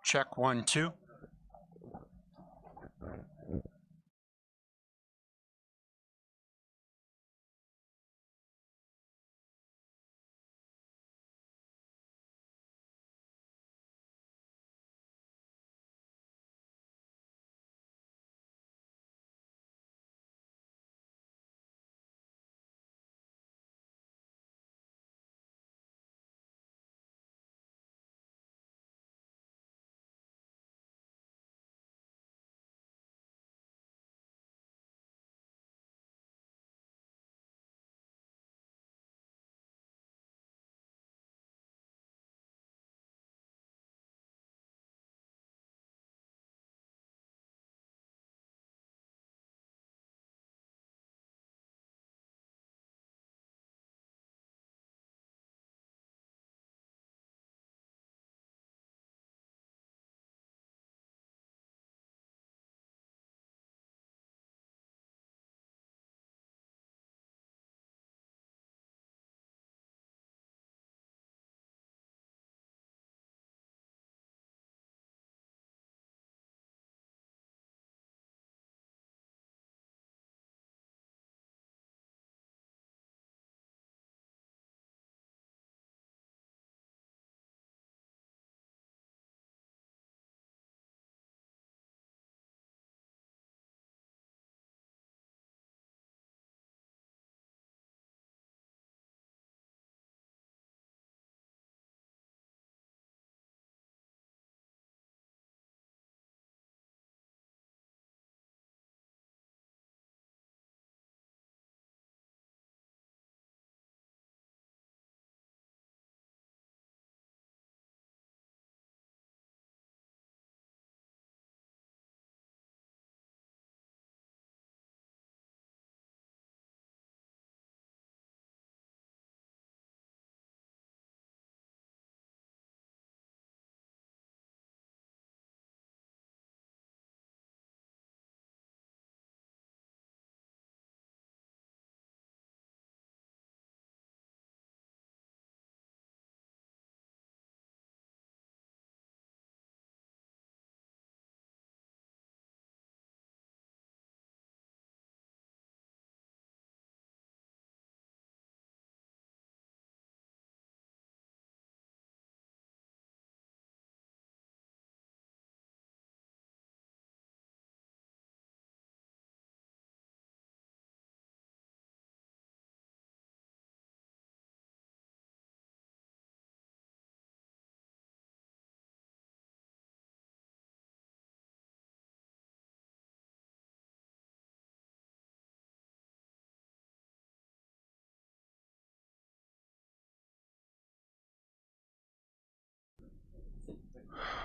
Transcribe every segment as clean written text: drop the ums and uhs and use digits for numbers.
Check 1, 2.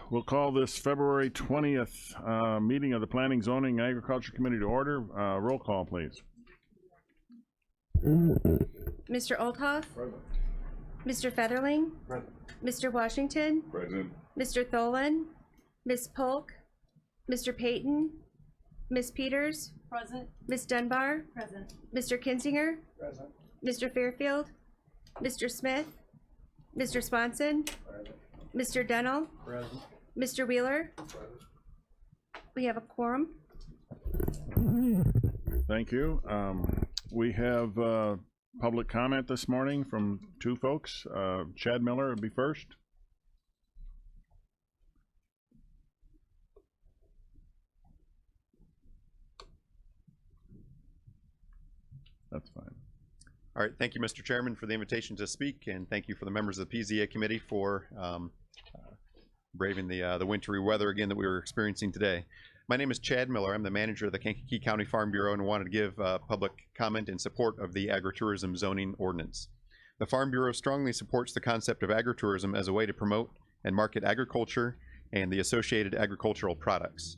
We'll call this February 20th meeting of the Planning, Zoning, and Agriculture Committee to order. Roll call, please. Mr. Olthoff? Present. Mr. Featherling? Present. Mr. Washington? Present. Mr. Tholen? Ms. Polk? Mr. Payton? Ms. Peters? Present. Ms. Dunbar? Present. Mr. Kinzinger? Present. Mr. Fairfield? Mr. Smith? Mr. Swanson? Present. Mr. Dennell? Present. Mr. Wheeler? Present. We have a quorum. Thank you. We have public comment this morning from two folks. Chad Miller would be first. That's fine. All right, thank you, Mr. Chairman, for the invitation to speak, and thank you for the members of the PZA committee for braving the wintry weather again that we were experiencing today. My name is Chad Miller. I'm the manager of the Kankakee County Farm Bureau and wanted to give public comment in support of the agritourism zoning ordinance. The Farm Bureau strongly supports the concept of agritourism as a way to promote and market agriculture and the associated agricultural products.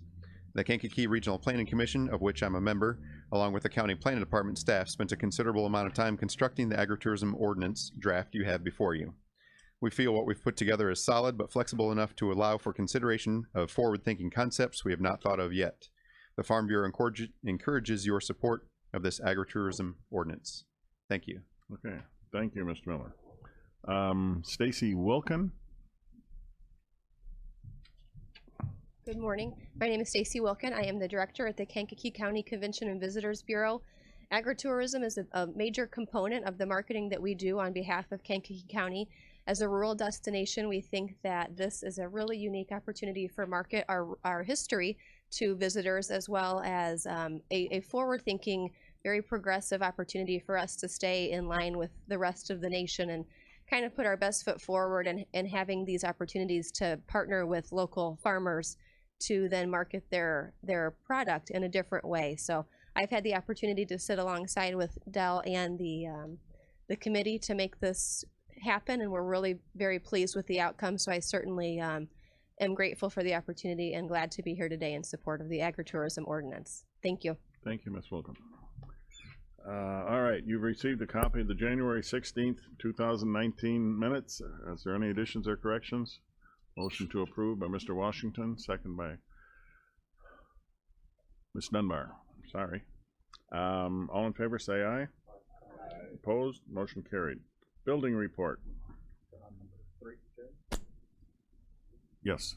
The Kankakee Regional Planning Commission, of which I'm a member, along with the County Planning Department staff, spent a considerable amount of time constructing the agritourism ordinance draft you have before you. We feel what we've put together is solid but flexible enough to allow for consideration of forward-thinking concepts we have not thought of yet. The Farm Bureau encourages your support of this agritourism ordinance. Thank you. Okay, thank you, Mr. Miller. Stacy Wilkin. Good morning. My name is Stacy Wilkin. I am the director at the Kankakee County Convention and Visitors Bureau. Agritourism is a major component of the marketing that we do on behalf of Kankakee County. As a rural destination, we think that this is a really unique opportunity for market our history to visitors, as well as a forward-thinking, very progressive opportunity for us to stay in line with the rest of the nation and kind of put our best foot forward and having these opportunities to partner with local farmers to then market their product in a different way. So I've had the opportunity to sit alongside with Dell and the committee to make this happen, and we're really very pleased with the outcome. So I certainly am grateful for the opportunity and glad to be here today in support of the agritourism ordinance. Thank you. Thank you, Ms. Wilkham. All right, you've received a copy of the January 16th, 2019 minutes. Is there any additions or corrections? Motion to approve by Mr. Washington, second by Ms. Dunbar. Sorry. All in favor, say aye. Aye. Opposed? Motion carried. Building report. Yes.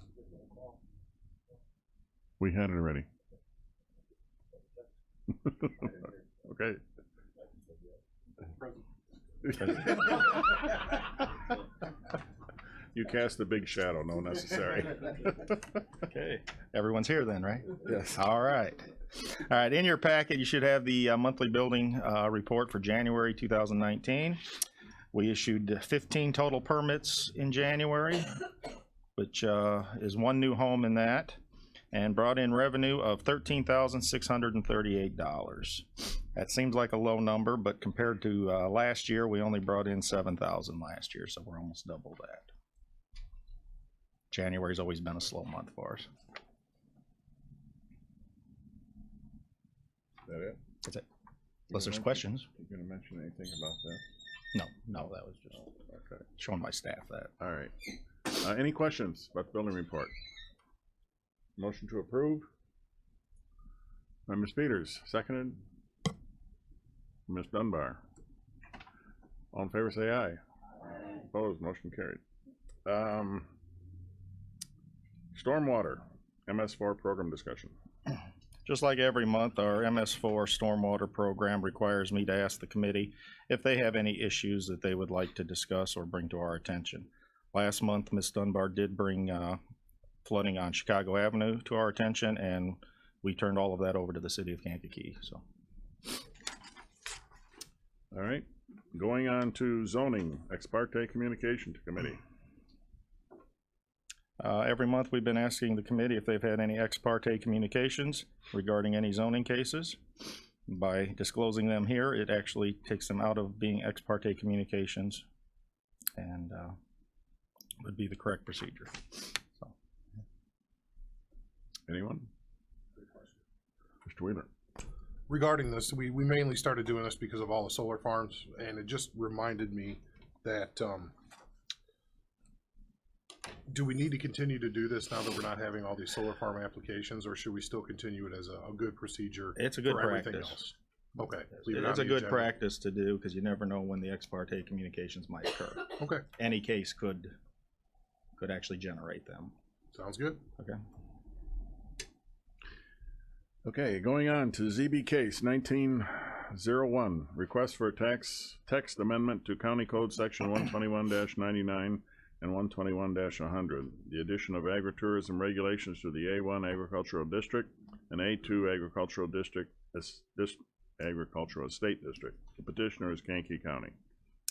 We had it already. Okay. You cast a big shadow, no necessary. Okay, everyone's here then, right? Yes. All right. All right, in your packet, you should have the monthly building report for January 2019. We issued 15 total permits in January, which is one new home in that, and brought in revenue of $13,638. That seems like a low number, but compared to last year, we only brought in $7,000 last year, so we're almost double that. January's always been a slow month for us. Is that it? That's it. Unless there's questions. You gonna mention anything about that? No, that was just Okay. showing my staff that. All right. Any questions about the building report? Motion to approve by Ms. Peters, seconded. Ms. Dunbar. All in favor, say aye. Opposed, motion carried. Stormwater, MS4 program discussion. Just like every month, our MS4 stormwater program requires me to ask the committee if they have any issues that they would like to discuss or bring to our attention. Last month, Ms. Dunbar did bring flooding on Chicago Avenue to our attention, and we turned all of that over to the city of Kankakee. So, All right, going on to zoning, ex parte communication to committee. every month we've been asking the committee if they've had any ex parte communications regarding any zoning cases. By disclosing them here, it actually takes them out of being ex parte communications and would be the correct procedure. So. Anyone? Mr. Wheeler. Regarding this, we mainly started doing this because of all the solar farms, and it just reminded me that do we need to continue to do this now that we're not having all these solar farm applications, or should we still continue it as a good procedure? It's a good for everything practice. else? Okay. It's a good practice to do because you never know when the ex parte communications might occur. Okay, Any case could actually generate them. sounds good. Okay. Okay, going on to ZB case 1901, request for a text amendment to County Code Section 121-99 and 121-100, the addition of agritourism regulations to the A1 Agricultural District and A2 Agricultural District, Agricultural Estate District. The petitioner is Kankakee County.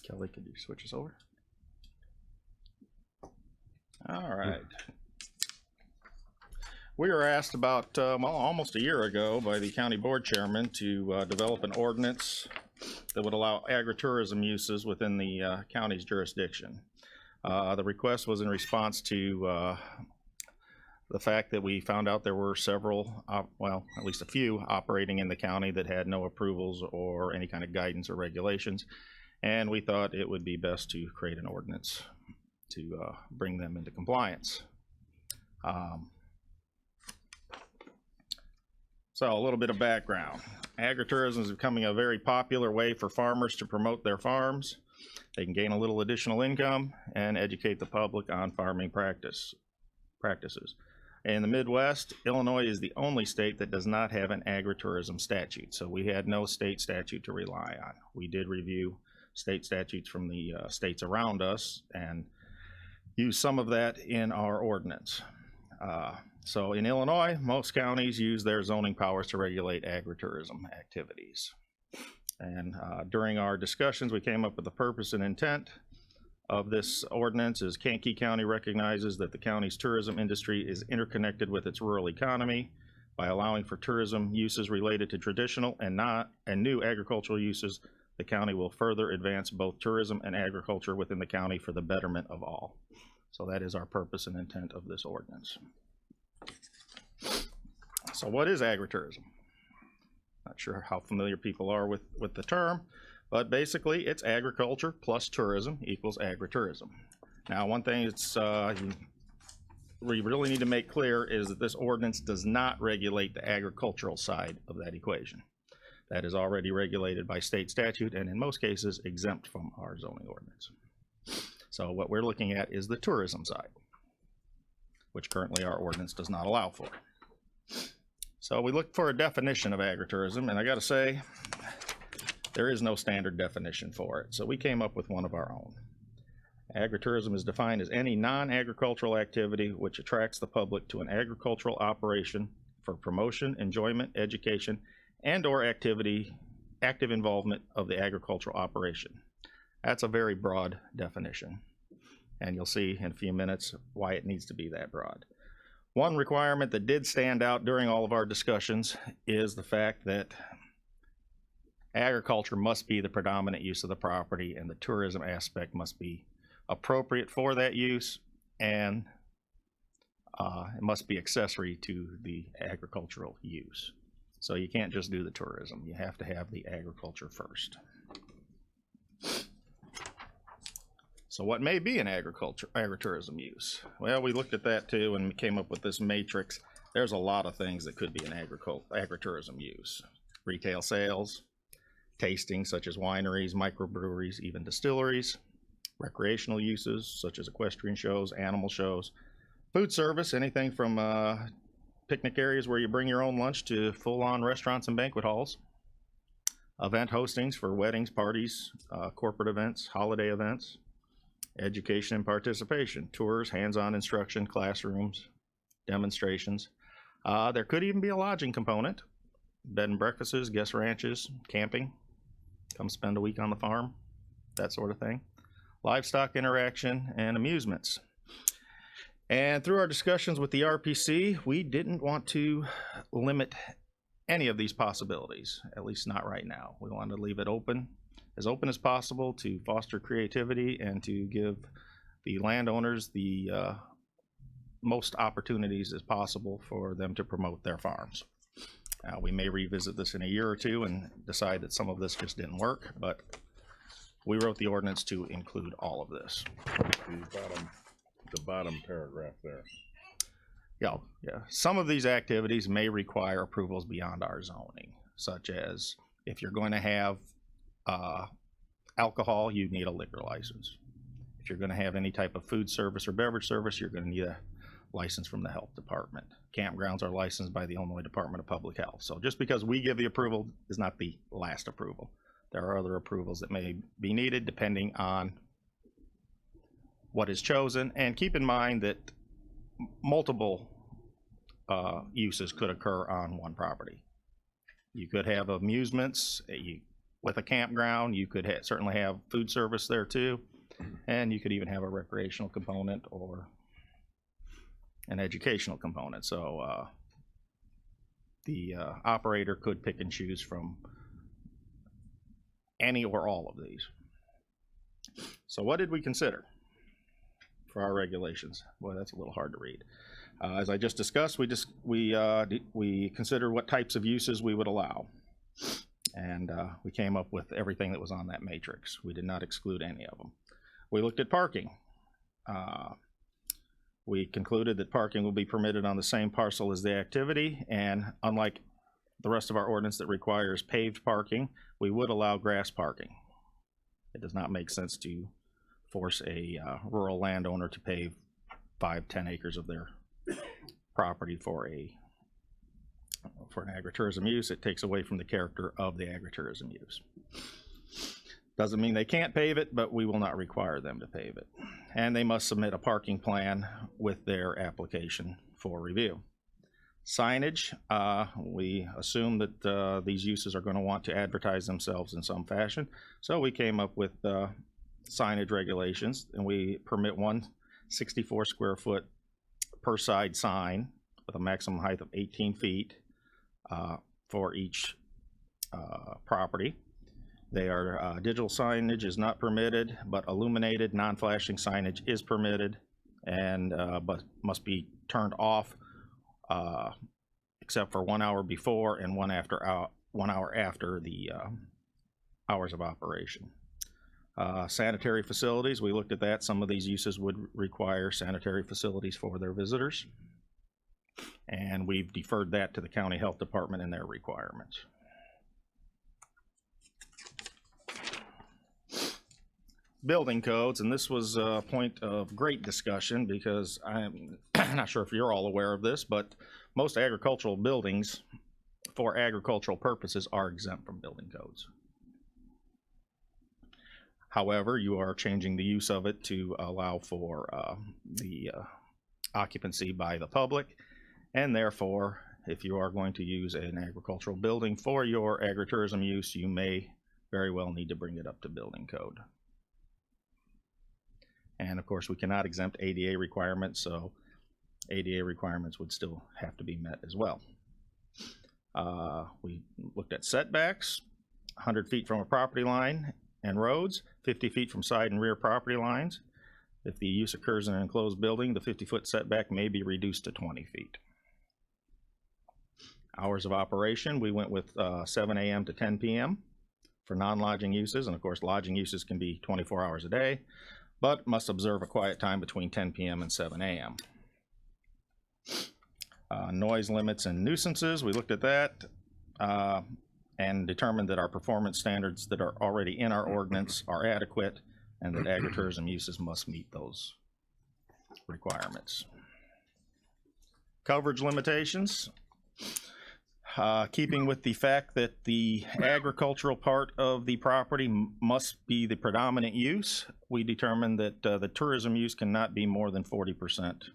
Kelly, could you switch us over? All right. We were asked about almost a year ago by the county board chairman to develop an ordinance that would allow agritourism uses within the county's jurisdiction. The request was in response to the fact that we found out there were several, well, at least a few operating in the county that had no approvals or any kind of guidance or regulations. And we thought it would be best to create an ordinance to bring them into compliance. So a little bit of background. Agritourism is becoming a very popular way for farmers to promote their farms. They can gain a little additional income and educate the public on farming practices. In the Midwest, Illinois is the only state that does not have an agritourism statute, so we had no state statute to rely on. We did review state statutes from the states around us and use some of that in our ordinance. So in Illinois, most counties use their zoning powers to regulate agritourism activities. And during our discussions, we came up with the purpose and intent of this ordinance is Kankakee County recognizes that the county's tourism industry is interconnected with its rural economy. By allowing for tourism uses related to traditional and new agricultural uses, the county will further advance both tourism and agriculture within the county for the betterment of all. So that is our purpose and intent of this ordinance. So what is agritourism? Not sure how familiar people are with the term, but basically it's agriculture plus tourism equals agritourism. Now, one thing we really need to make clear is that this ordinance does not regulate the agricultural side of that equation. That is already regulated by state statute and in most cases exempt from our zoning ordinance. So what we're looking at is the tourism side, which currently our ordinance does not allow for. So we looked for a definition of agritourism, and I gotta say, there is no standard definition for it, so we came up with one of our own. Agritourism is defined as any non-agricultural activity which attracts the public to an agricultural operation for promotion, enjoyment, education, and/or active involvement of the agricultural operation. That's a very broad definition, and you'll see in a few minutes why it needs to be that broad. One requirement that did stand out during all of our discussions is the fact that agriculture must be the predominant use of the property and the tourism aspect must be appropriate for that use, and it must be accessory to the agricultural use. So you can't just do the tourism, you have to have the agriculture first. So what may be an agritourism use? Well, we looked at that too and came up with this matrix. There's a lot of things that could be an agritourism use. Retail sales, tasting such as wineries, microbreweries, even distilleries, recreational uses such as equestrian shows, animal shows, food service, anything from picnic areas where you bring your own lunch to full-on restaurants and banquet halls, event hostings for weddings, parties, corporate events, holiday events, education and participation, tours, hands-on instruction, classrooms, demonstrations. There could even be a lodging component, bed and breakfasts, guest ranches, camping, come spend a week on the farm, that sort of thing. Livestock interaction and amusements. And through our discussions with the RPC, we didn't want to limit any of these possibilities, at least not right now. We wanted to leave it open as possible to foster creativity and to give the landowners the most opportunities as possible for them to promote their farms. We may revisit this in a year or two and decide that some of this just didn't work, but we wrote the ordinance to include all of this. The bottom paragraph there. Yeah. Some of these activities may require approvals beyond our zoning, such as if you're going to have alcohol, you need a liquor license. If you're going to have any type of food service or beverage service, you're going to need a license from the health department. Campgrounds are licensed by the Illinois Department of Public Health. So just because we give the approval is not the last approval. There are other approvals that may be needed depending on what is chosen. And keep in mind that multiple uses could occur on one property. You could have amusements with a campground. You could certainly have food service there too. And you could even have a recreational component or an educational component. So the operator could pick and choose from any or all of these. So what did we consider for our regulations? Boy, that's a little hard to read. As I just discussed, we considered what types of uses we would allow. And we came up with everything that was on that matrix. We did not exclude any of them. We looked at parking. We concluded that parking will be permitted on the same parcel as the activity, and unlike the rest of our ordinance that requires paved parking, we would allow grass parking. It does not make sense to force a rural landowner to pave 5-10 acres of their property for an agritourism use, it takes away from the character of the agritourism use. Doesn't mean they can't pave it, but we will not require them to pave it. And they must submit a parking plan with their application for review. Signage, we assume that these uses are going to want to advertise themselves in some fashion. So we came up with signage regulations, and we permit one 64 square foot per side sign with a maximum height of 18 feet for each property. They are digital signage is not permitted, but illuminated non-flashing signage is permitted, and but must be turned off except for 1 hour before and 1 hour after the hours of operation. Sanitary facilities, we looked at that. Some of these uses would require sanitary facilities for their visitors, and we've deferred that to the county health department and their requirements. Building codes, and this was a point of great discussion because I'm not sure if you're all aware of this, but most agricultural buildings for agricultural purposes are exempt from building codes. However, you are changing the use of it to allow for the occupancy by the public, and therefore, if you are going to use an agricultural building for your agritourism use, you may very well need to bring it up to building code. And of course, we cannot exempt ADA requirements, so ADA requirements would still have to be met as well. We looked at setbacks, 100 feet from a property line and roads, 50 feet from side and rear property lines. If the use occurs in an enclosed building, the 50-foot setback may be reduced to 20 feet. Hours of operation, we went with 7 a.m. to 10 p.m. for non-lodging uses, and of course, lodging uses can be 24 hours a day, but must observe a quiet time between 10 p.m. and 7 a.m. Noise limits and nuisances, we looked at that and determined that our performance standards that are already in our ordinance are adequate and that agritourism uses must meet those requirements. Coverage limitations. Keeping with the fact that the agricultural part of the property must be the predominant use, we determined that the tourism use cannot be more than 40%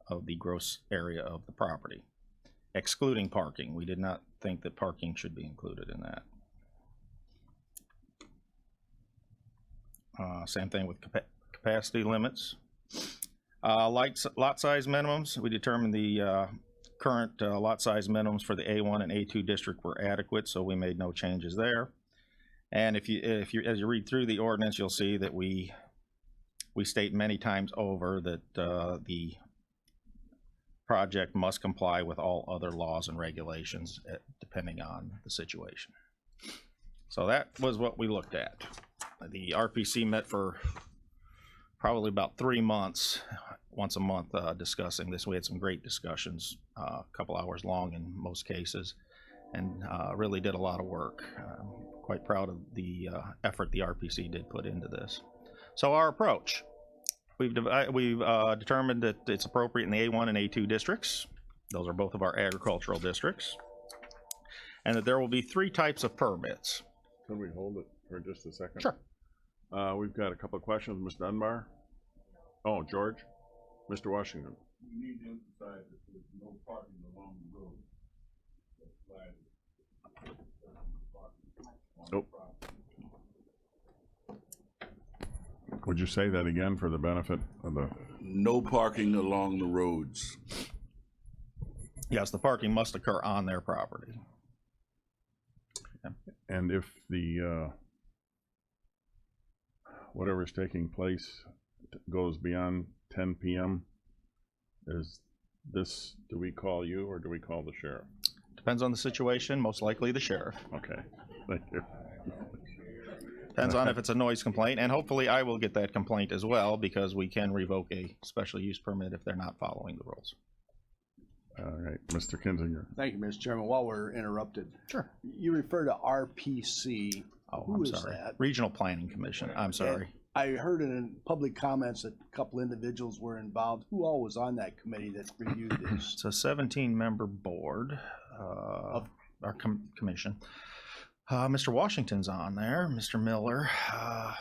of the gross area of the property, excluding parking. We did not think that parking should be included in that. Same thing with capacity limits. Lot size minimums, we determined the current lot size minimums for the A1 and A2 district were adequate, so we made no changes there. And as you read through the ordinance, you'll see that we state many times over that the project must comply with all other laws and regulations depending on the situation. So that was what we looked at. The RPC met for probably about 3 months, once a month, discussing this. We had some great discussions, a couple hours long in most cases, and really did a lot of work. Quite proud of the effort the RPC did put into this. So our approach, we've determined that it's appropriate in the A1 and A2 districts. Those are both of our agricultural districts. And that there will be 3 types of permits. Can we hold it for just a second? Sure. We've got a couple of questions. Ms. Dunbar? Oh, George? Mr. Washington? We need to emphasize that there's no parking along the road. Nope. Would you say that again for the benefit of the? No parking along the roads. Yes, the parking must occur on their property. And if the whatever's taking place goes beyond 10 p.m., is this, do we call you or do we call the sheriff? Depends on the situation, most likely the sheriff. Okay, thank you. Depends on if it's a noise complaint, and hopefully I will get that complaint as well, because we can revoke a special use permit if they're not following the rules. All right, Mr. Kinzinger. Thank you, Mr. Chairman. While we're interrupted, Sure. you refer to RPC. Oh, Who I'm is sorry. that? Regional Planning Commission, I'm sorry. I heard in public comments that a couple individuals were involved. Who all was on that committee that reviewed this? It's a 17-member board, our commission. Mr. Washington's on there, Mr. Miller. I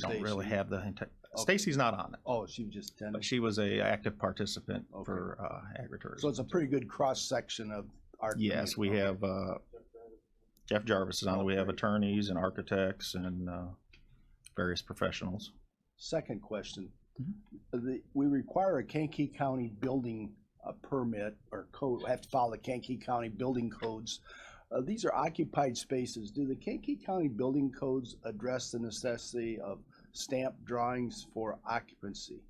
don't really Stacy. have the, Stacy's not on it, Oh, she was just attending. but she was a active participant Okay. for agritourism. So it's a pretty good cross-section of our. Yes, we community. have, Jeff Jarvis is on it. We have attorneys and architects and various professionals. Second question. We require a Kankakee County building permit or code, have to follow the Kankakee County building codes. These are occupied spaces. Do the Kankakee County building codes address the necessity of stamped drawings for occupancy?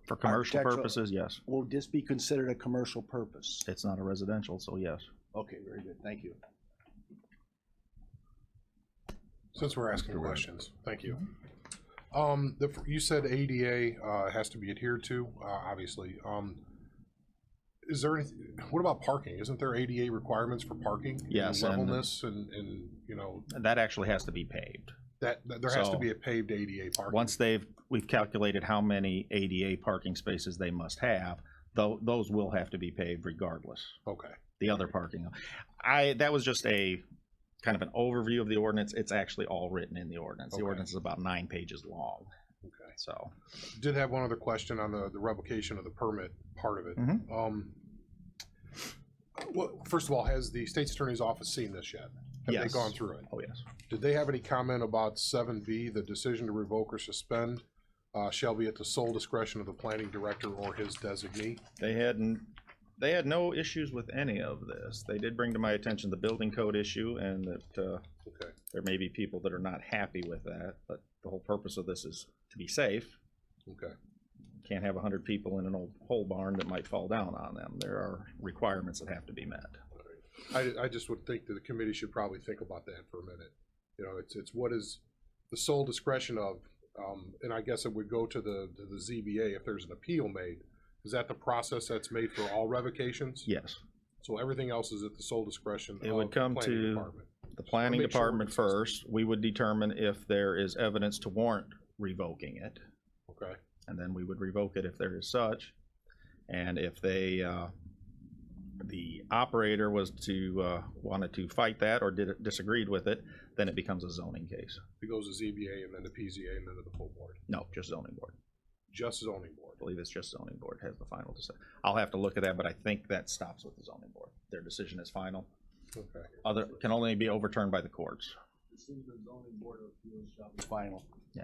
For commercial Architectural- purposes, yes. Will this be considered a commercial purpose? It's not a residential, so yes. Okay, very good. Thank you. Since we're asking Mr. Webb. questions, thank you. You said ADA has to be adhered to, obviously. Is there any, what about parking? Isn't there ADA requirements for parking? And Yes, and- levelness and, you know, And that actually has to be paved. that there has to So, be a paved ADA parking. Once we've calculated how many ADA parking spaces they must have, those will have to be paved regardless. Okay, The other parking. That was just a kind of an overview of the ordinance. It's actually all written in the ordinance. The Okay. ordinance is about 9 pages long, okay. so. Did have one other question on the revocation of the permit part of it. Mhm. Well, first of all, has the state's attorney's office seen this yet? Have they Yes. gone through it? Oh, yes. Did they have any comment about 7B, the decision to revoke or suspend shall be at the sole discretion of the planning director or his designee? They had no issues with any of this. They did bring to my attention the building code issue and that Okay, there may be people that are not happy with that, but the whole purpose of this is to be safe. okay. Can't have 100 people in an old pole barn that might fall down on them. There are requirements that have to be met. I just would think that the committee should probably think about that for a minute. You know, it's what is the sole discretion of, and I guess it would go to the ZBA if there's an appeal made. Is that the process that's made for all revocations? Yes. So everything else is at the sole discretion It of would the come planning to department? the planning Make sure we're department consistent. first. We would determine if there is evidence to warrant revoking it, Okay, and then we would revoke it if there is such. And if they, the operator was to, wanted to fight that or disagreed with it, then it becomes a zoning case. it goes to ZBA and then to PZA and then to the full board, No, just zoning board. just zoning board. I believe it's just zoning board has the final decision. I'll have to look at that, but I think that stops with the zoning board. Their decision is final. Okay, Can only be overturned by the courts. Decision of zoning board of appeals shall be final. Yeah.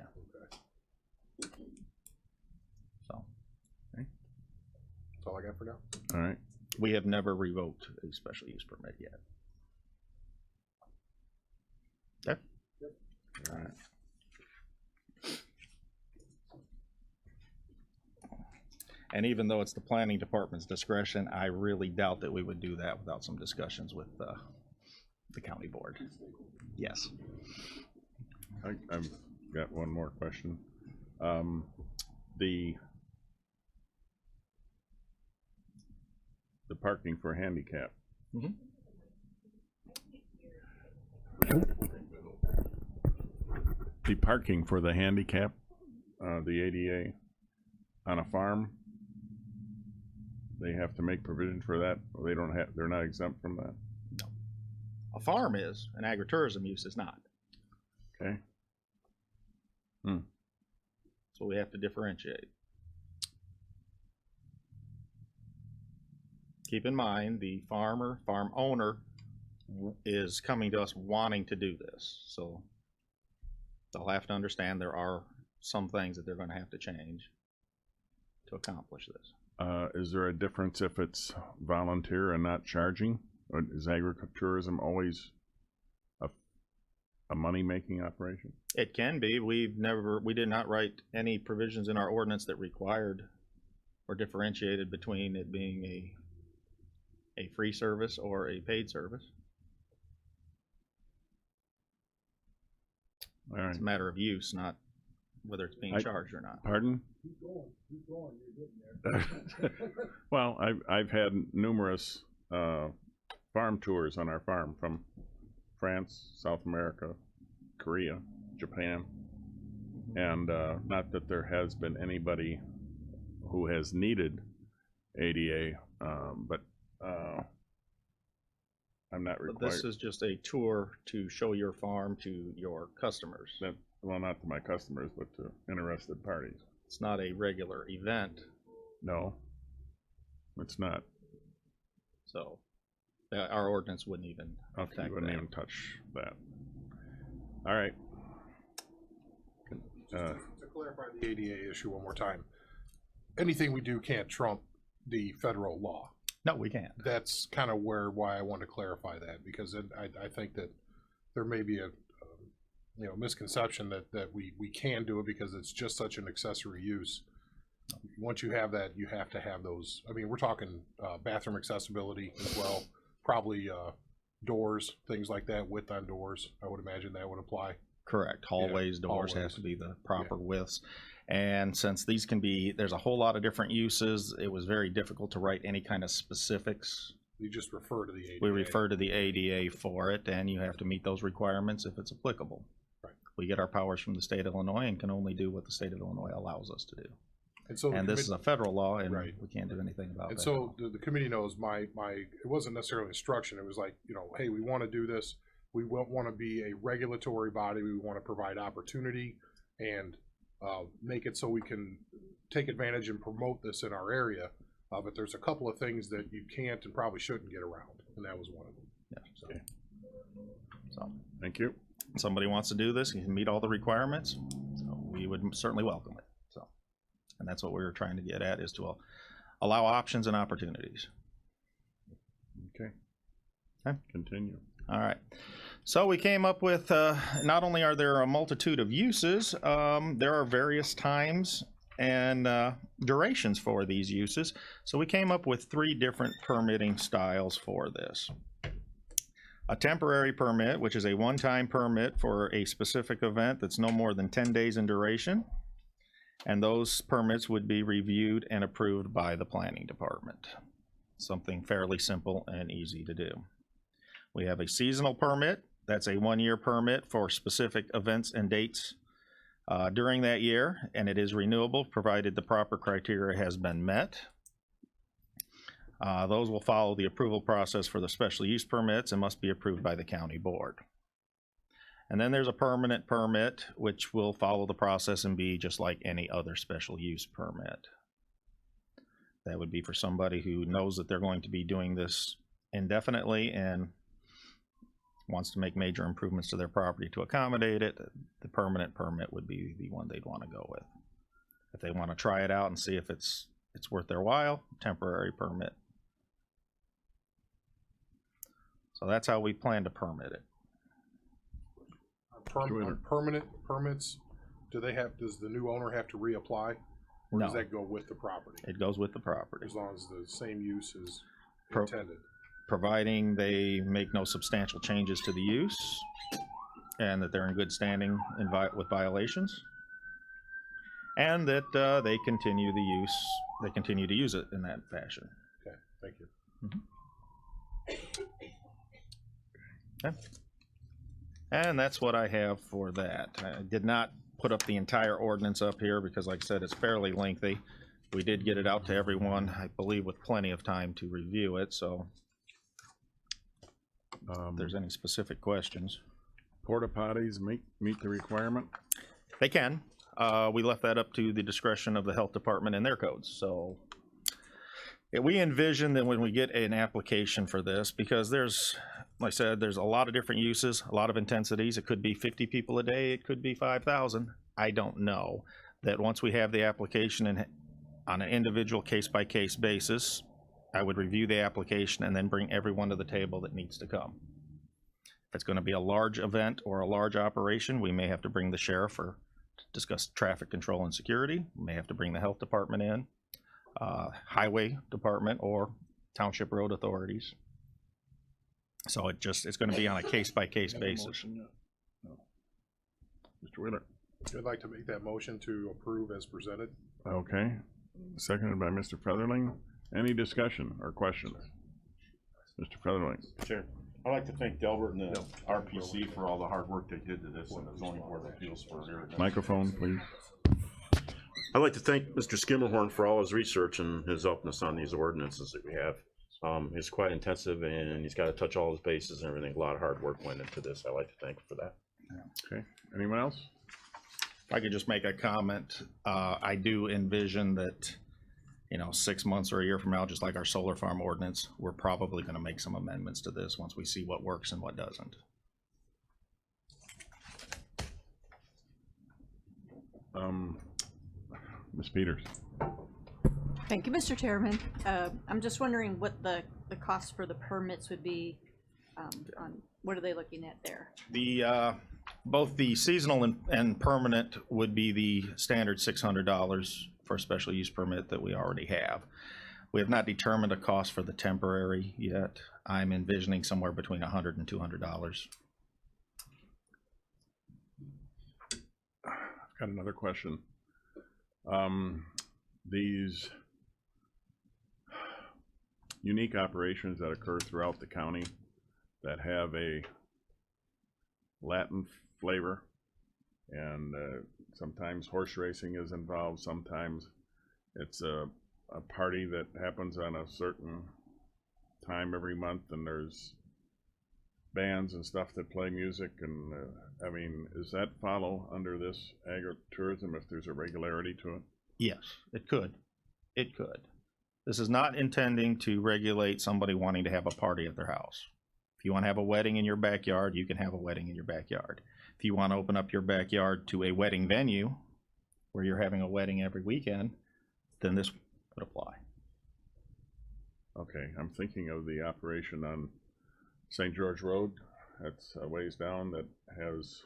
So that's all I got for now. All right. we have never revoked a special use permit yet. Okay. All right. And even though it's the planning department's discretion, I really doubt that we would do that without some discussions with the county board. Yes. I've got one more question. The parking for handicap. Mhm. The parking for the handicap, the ADA, on a farm, they have to make provision for that, or they don't have, they're not exempt from that, A farm is, an agritourism use is not. okay? So we have to differentiate. Keep in mind, the farm owner is coming to us wanting to do this, so they'll have to understand there are some things that they're gonna have to change to accomplish this. Is there a difference if it's volunteer and not charging? Or is agritourism always a money-making operation? It can be. We did not write any provisions in our ordinance that required or differentiated between it being a free service or a paid service. All right, It's a matter of use, not whether it's being charged or not. pardon? Well, I've had numerous farm tours on our farm from France, South America, Korea, Japan. And, not that there has been anybody who has needed ADA, but, I'm not But required. this is just a tour to show your farm to your customers. That, well, not to my customers, but to interested parties. It's not a regular event, No, it's not. so our ordinance wouldn't even Okay, affect you wouldn't that. even touch that. All right. To clarify the ADA issue one more time, anything we do can't trump the federal law. No, we can't. That's kind of why I want to clarify that, because I think that there may be a misconception that we can do it because it's just such an accessory use. Once you have that, you have to have those. I mean, we're talking bathroom accessibility as well, probably doors, things like that, width on doors. I would imagine that would apply. Correct. Hallways, doors have hallways. to be the proper widths. And since these can be, there's a whole lot of different uses, it was very difficult to write any kind of specifics. You just refer to the ADA. We refer to the ADA for it, and you have to meet those requirements if it's applicable. Right. We get our powers from the state of Illinois and can only do what the state of Illinois allows us to do. And so, And this is a federal law, and Right. we can't do anything about and that. so the committee knows my it wasn't necessarily instruction. It was like, hey, we want to do this. We want to be a regulatory body. We want to provide opportunity and make it so we can take advantage and promote this in our area. But there's a couple of things that you can't and probably shouldn't get around, and that was one of them. Yeah. So, So, Thank you. somebody wants to do this, you can meet all the requirements, so we would certainly welcome it. So, and that's what we were trying to get at, is to allow options and opportunities. Okay. Okay. Continue. All right. So we came up with, not only are there a multitude of uses, there are various times and durations for these uses. So we came up with 3 different permitting styles for this. A temporary permit, which is a one-time permit for a specific event that's no more than 10 days in duration. And those permits would be reviewed and approved by the planning department. Something fairly simple and easy to do. We have a seasonal permit. That's a 1-year permit for specific events and dates during that year, and it is renewable provided the proper criteria has been met. Those will follow the approval process for the special use permits and must be approved by the county board. And then there's a permanent permit, which will follow the process and be just like any other special use permit. That would be for somebody who knows that they're going to be doing this indefinitely and wants to make major improvements to their property to accommodate it. The permanent permit would be the one they'd want to go with. If they want to try it out and see if it's worth their while, temporary permit. So that's how we plan to permit it. on permanent permits, does the new owner have to reapply? Or does No, that go with the property? it goes with the property, As long as the same use is Pro- intended? providing they make no substantial changes to the use and that they're in good standing with violations, and that they continue to use it in that fashion. Okay, thank you. Okay. And that's what I have for that. I did not put up the entire ordinance up here because, like I said, it's fairly lengthy. We did get it out to everyone, I believe, with plenty of time to review it, so if there's any specific questions. Porta potties meet the requirement? They can. We left that up to the discretion of the health department and their codes, so. We envision that when we get an application for this, because there's, like I said, there's a lot of different uses, a lot of intensities. It could be 50 people a day, it could be 5,000. I don't know. That once we have the application and on an individual case-by-case basis, I would review the application and then bring everyone to the table that needs to come. If it's going to be a large event or a large operation, we may have to bring the sheriff to discuss traffic control and security. We may have to bring the health department in, highway department, or township road authorities. So it's going to be on a case-by-case basis. No. Mr. Wheeler? I'd like to make that motion to approve as presented. Okay, seconded by Mr. Featherling. Any discussion or questions? Mr. Featherling? Sure. I'd like to thank Delbert and the RPC for all the hard work they did to this and the zoning board of appeals for their. Microphone, please. I'd like to thank Mr. Skimmerhorn for all his research and his helping us on these ordinances that we have. It's quite intensive and he's got to touch all his bases and everything. A lot of hard work went into this. I'd like to thank him for that. Okay, anyone else? If I could just make a comment, I do envision that, 6 months or a year from now, just like our solar farm ordinance, we're probably gonna make some amendments to this once we see what works and what doesn't. Ms. Peters? Thank you, Mr. Chairman. I'm just wondering what the cost for the permits would be, on, what are they looking at there? The, both the seasonal and permanent would be the standard $600 for a special use permit that we already have. We have not determined a cost for the temporary yet. I'm envisioning somewhere between $100 and $200. I've got another question. These unique operations that occur throughout the county that have a Latin flavor, and sometimes horse racing is involved, sometimes it's a party that happens on a certain time every month, and there's bands and stuff that play music, and I mean, does that follow under this agritourism if there's a regularity to it? Yes, it could. It could. This is not intending to regulate somebody wanting to have a party at their house. If you want to have a wedding in your backyard, you can have a wedding in your backyard. If you want to open up your backyard to a wedding venue where you're having a wedding every weekend, then this would apply. Okay, I'm thinking of the operation on St. George Road. That's a ways down that has,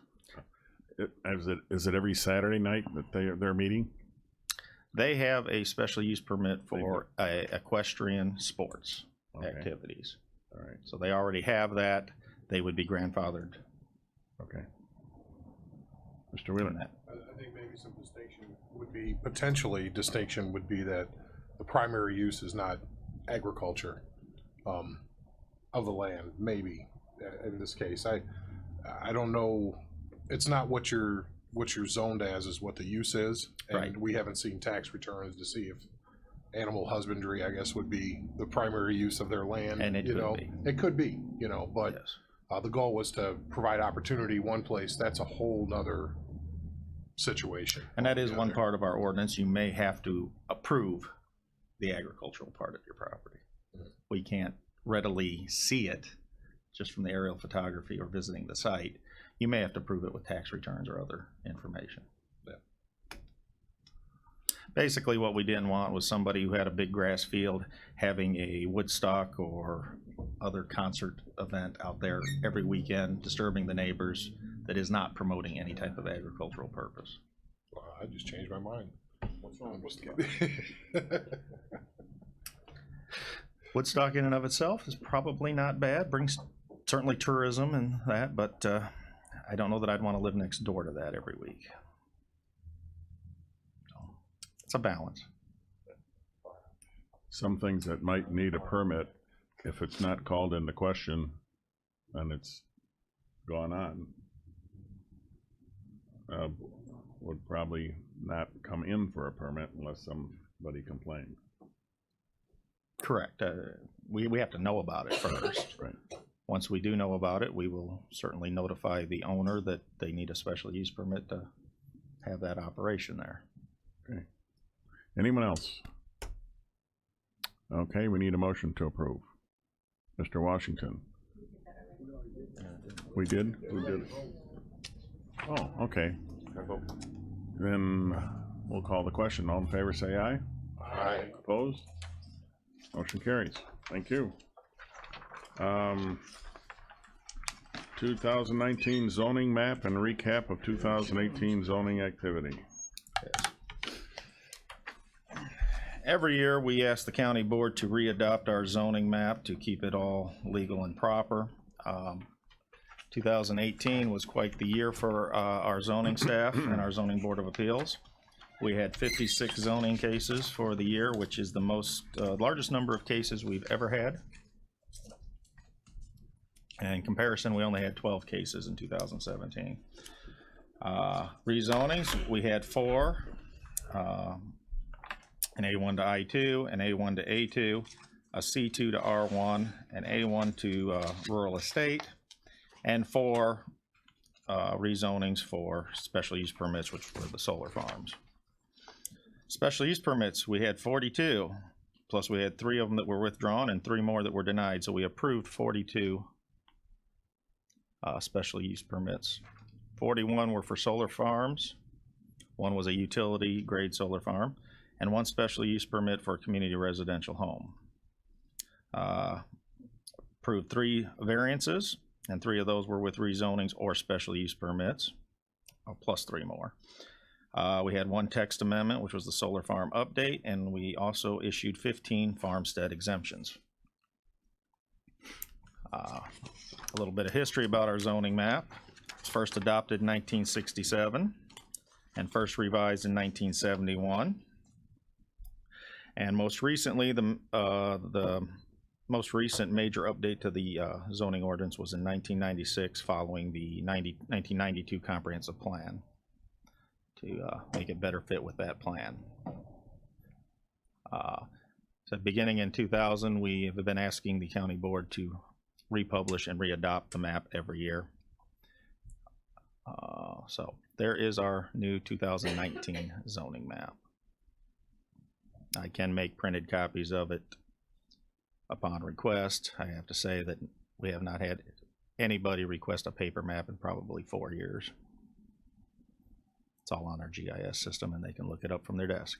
is it every Saturday night that they're meeting? They have a special use permit for equestrian sports activities. All right, So they already have that. They would be grandfathered okay. Mr. Wheeler? in that. I think maybe some potentially distinction would be that the primary use is not agriculture of the land, maybe, in this case. I don't know, it's not what you're zoned as is what the use is. And Right. we haven't seen tax returns to see if animal husbandry, I guess, would be the primary use of their land. And it you could know. be. It could be, but Yes. the goal was to provide opportunity one place. That's a whole nother situation. And that is one altogether. part of our ordinance. You may have to approve the agricultural part of your property. We can't readily see it just from the aerial photography or visiting the site. You may have to prove it with tax returns or other information. Yeah. Basically, what we didn't want was somebody who had a big grass field having a Woodstock or other concert event out there every weekend, disturbing the neighbors, that is not promoting any type of agricultural purpose. I just changed my mind. What's wrong with that? Woodstock in and of itself is probably not bad, brings certainly tourism and that, but I don't know that I'd want to live next door to that every week. So, it's a balance. Some things that might need a permit, if it's not called into question, and it's gone on, would probably not come in for a permit unless somebody complained. Correct. We have to know about it first. Right. Once we do know about it, we will certainly notify the owner that they need a special use permit to have that operation there. Okay. Anyone else? Okay, we need a motion to approve. Mr. Washington? We did? Who did? Oh, okay. Then we'll call the question. All in favor, say aye. Aye. Opposed? Motion carries. Thank you. 2019 zoning map and recap of 2018 zoning activity. Every year, we ask the county board to readopt our zoning map to keep it all legal and proper. 2018 was quite the year for our zoning staff and our zoning board of appeals. We had 56 zoning cases for the year, which is the most largest number of cases we've ever had. In comparison, we only had 12 cases in 2017. Rezonings, we had 4, an A1 to I2, an A1 to A2, a C2 to R1, an A1 to rural estate, and 4 rezonings for special use permits, which were the solar farms. Special use permits, we had 42, plus we had 3 of them that were withdrawn and 3 more that were denied, so we approved 42 special use permits. 41 were for solar farms, 1 was a utility grade solar farm, and 1 special use permit for a community residential home. Approved 3 variances, and 3 of those were with rezonings or special use permits, plus 3 more. We had 1 text amendment, which was the solar farm update, and we also issued 15 farmstead exemptions. A little bit of history about our zoning map. It was first adopted in 1967 and first revised in 1971. And most recently, the most recent major update to the zoning ordinance was in 1996 following the 1992 comprehensive plan to make it better fit with that plan. So beginning in 2000, we have been asking the county board to republish and readopt the map every year. So there is our new 2019 zoning map. I can make printed copies of it upon request. I have to say that we have not had anybody request a paper map in probably 4 years. It's all on our GIS system and they can look it up from their desk.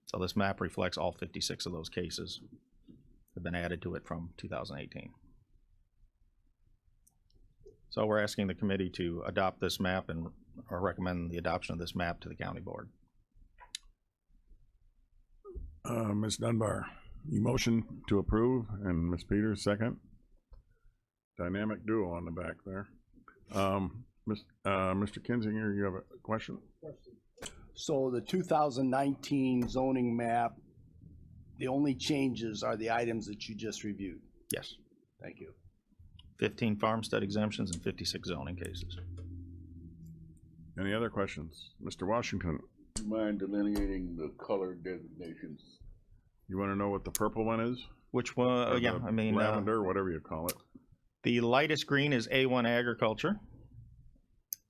So this map reflects all 56 of those cases that have been added to it from 2018. So we're asking the committee to adopt this map or recommend the adoption of this map to the county board. Ms. Dunbar, you motion to approve, and Ms. Peters, second. Dynamic duo on the back there. Mr. Kinzinger, you have a question? So the 2019 zoning map, the only changes are the items that you just reviewed. Yes. Thank you. 15 farmstead exemptions and 56 zoning cases. Any other questions? Mr. Washington, Do you mind delineating the color designations? you want to know what the purple one is? Which one? Or Yeah, the I mean, lavender, whatever you call it. the lightest green is A1 agriculture.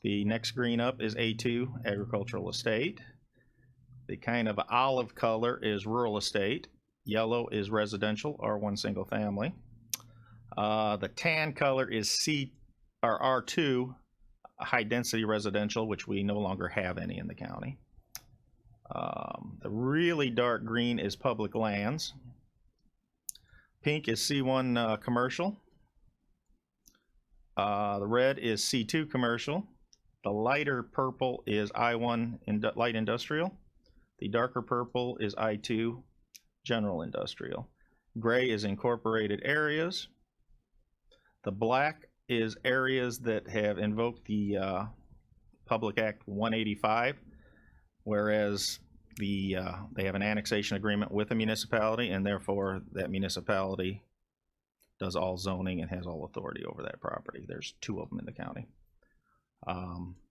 The next green up is A2 agricultural estate. The kind of olive color is rural estate. Yellow is residential, R1 single family. The tan color is R2 high density residential, which we no longer have any in the county. The really dark green is public lands. Pink is C1 commercial. The red is C2 commercial. The lighter purple is I1 light industrial. The darker purple is I2 general industrial. Gray is incorporated areas. The black is areas that have invoked the Public Act 185, whereas they have an annexation agreement with a municipality, and therefore that municipality does all zoning and has all authority over that property. There's 2 of them in the county.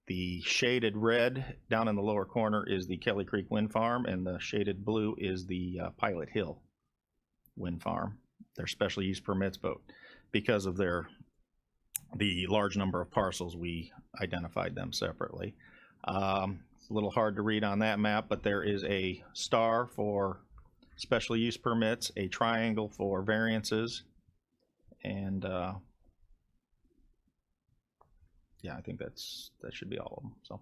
The shaded red down in the lower corner is the Kelly Creek Wind Farm, and the shaded blue is the Pilot Hill Wind Farm. They're special use permits, but because of the large number of parcels, we identified them separately. It's a little hard to read on that map, but there is a star for special use permits, a triangle for variances, and yeah, I think that should be all of them. So,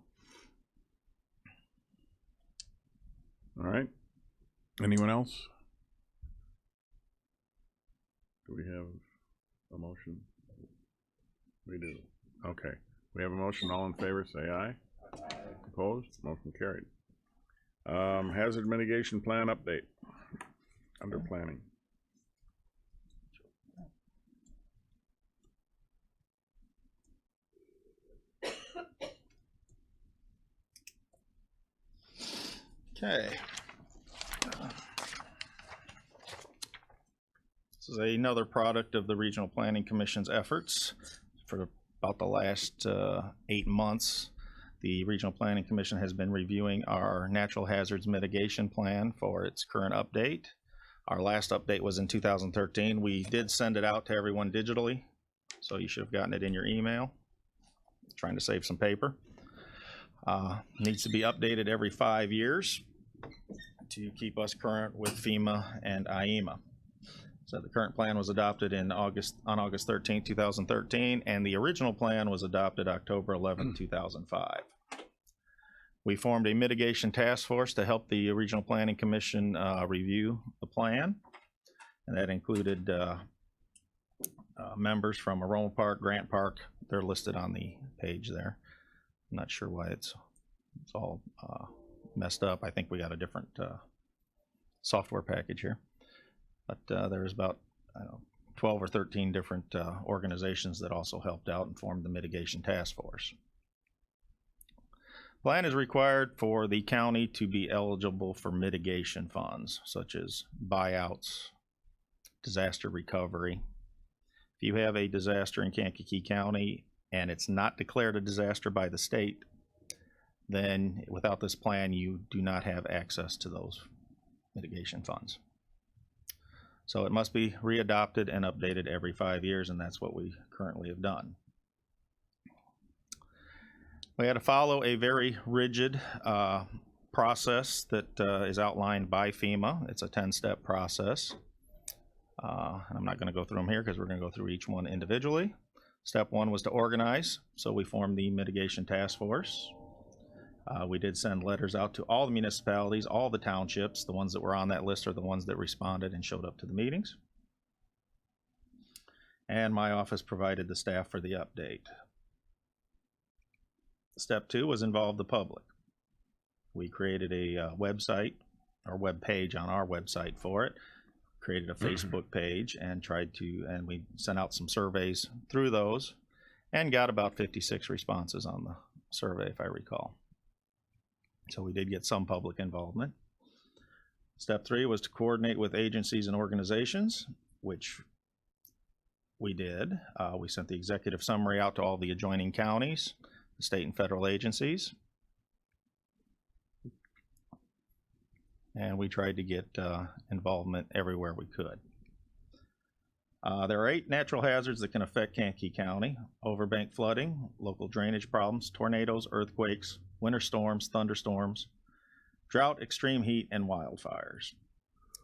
All right. Anyone else? Do we have a motion? We do. Okay. We have a motion. All in favor, say aye. Aye. Opposed? Motion carried. Hazard mitigation plan update. Under planning. okay. This is another product of the Regional Planning Commission's efforts. For about the last 8 months, the Regional Planning Commission has been reviewing our natural hazards mitigation plan for its current update. Our last update was in 2013. We did send it out to everyone digitally, so you should have gotten it in your email. Trying to save some paper. Needs to be updated every 5 years to keep us current with FEMA and IEMA. So the current plan was adopted on August 13, 2013, and the original plan was adopted October 11, 2005. We formed a mitigation task force to help the Regional Planning Commission review the plan, and that included members from Aroma Park, Grant Park. They're listed on the page there. I'm not sure why it's all messed up. I think we got a different software package here. But there's about 12 or 13 different organizations that also helped out and formed the mitigation task force. Plan is required for the county to be eligible for mitigation funds, such as buyouts, disaster recovery. If you have a disaster in Kankakee County and it's not declared a disaster by the state, then without this plan, you do not have access to those mitigation funds. So it must be readopted and updated every 5 years, and that's what we currently have done. We had to follow a very rigid process that is outlined by FEMA. It's a 10-step process. And I'm not going to go through them here because we're going to go through each one individually. Step 1 was to organize, so we formed the mitigation task force. We did send letters out to all the municipalities, all the townships. The ones that were on that list are the ones that responded and showed up to the meetings. And my office provided the staff for the update. Step 2 was involve the public. We created a website or web page on our website for it, created a Facebook page, and and we sent out some surveys through those and got about 56 responses on the survey, if I recall. So we did get some public involvement. Step 3 was to coordinate with agencies and organizations, which we did. We sent the executive summary out to all the adjoining counties, the state and federal agencies. And we tried to get involvement everywhere we could. There are 8 natural hazards that can affect Kankakee County: overbank flooding, local drainage problems, tornadoes, earthquakes, winter storms, thunderstorms, drought, extreme heat, and wildfires.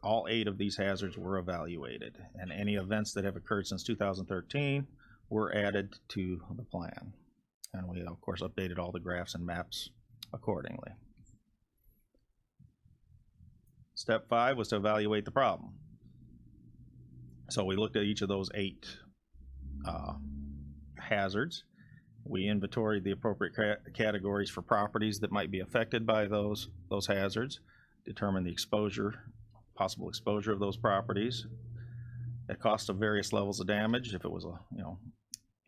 All 8 of these hazards were evaluated, and any events that have occurred since 2013 were added to the plan. And we, of course, updated all the graphs and maps accordingly. Step 5 was to evaluate the problem. So we looked at each of those 8 hazards. We inventoried the appropriate categories for properties that might be affected by those hazards, determined the exposure, possible exposure of those properties, the cost of various levels of damage, if it was a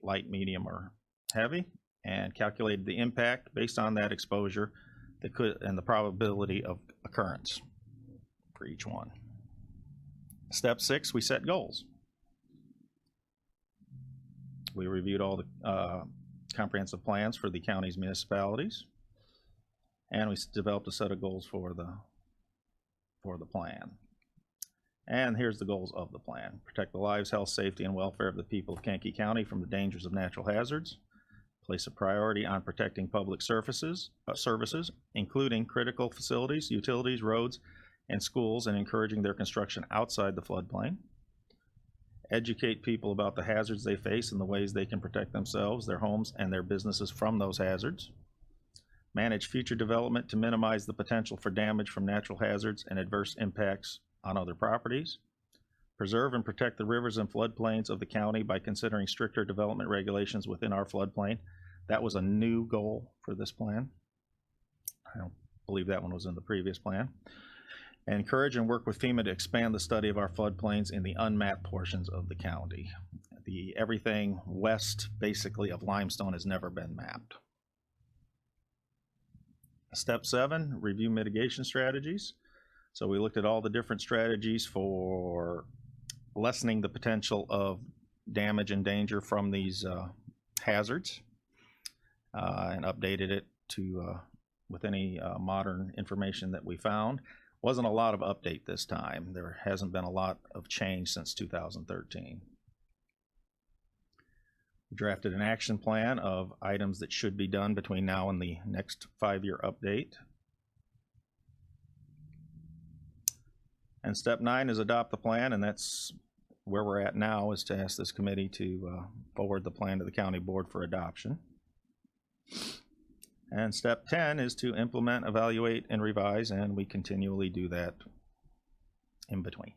light, medium, or heavy, and calculated the impact based on that exposure and the probability of occurrence for each one. Step 6, we set goals. We reviewed all the comprehensive plans for the county's municipalities, and we developed a set of goals for the plan. And here's the goals of the plan: protect the lives, health, safety, and welfare of the people of Kankakee County from the dangers of natural hazards. Place a priority on protecting public services, including critical facilities, utilities, roads, and schools, and encouraging their construction outside the floodplain. Educate people about the hazards they face and the ways they can protect themselves, their homes, and their businesses from those hazards. Manage future development to minimize the potential for damage from natural hazards and adverse impacts on other properties. Preserve and protect the rivers and floodplains of the county by considering stricter development regulations within our floodplain. That was a new goal for this plan. I don't believe that one was in the previous plan. Encourage and work with FEMA to expand the study of our floodplains in the unmapped portions of the county. Everything west, basically, of Limestone has never been mapped. Step 7, review mitigation strategies. So we looked at all the different strategies for lessening the potential of damage and danger from these hazards, and updated it to with any modern information that we found. Wasn't a lot of update this time. There hasn't been a lot of change since 2013. We drafted an action plan of items that should be done between now and the next 5-year update. And step 9 is adopt the plan, and that's where we're at now, is to ask this committee to forward the plan to the county board for adoption. And step 10 is to implement, evaluate, and revise, and we continually do that in between.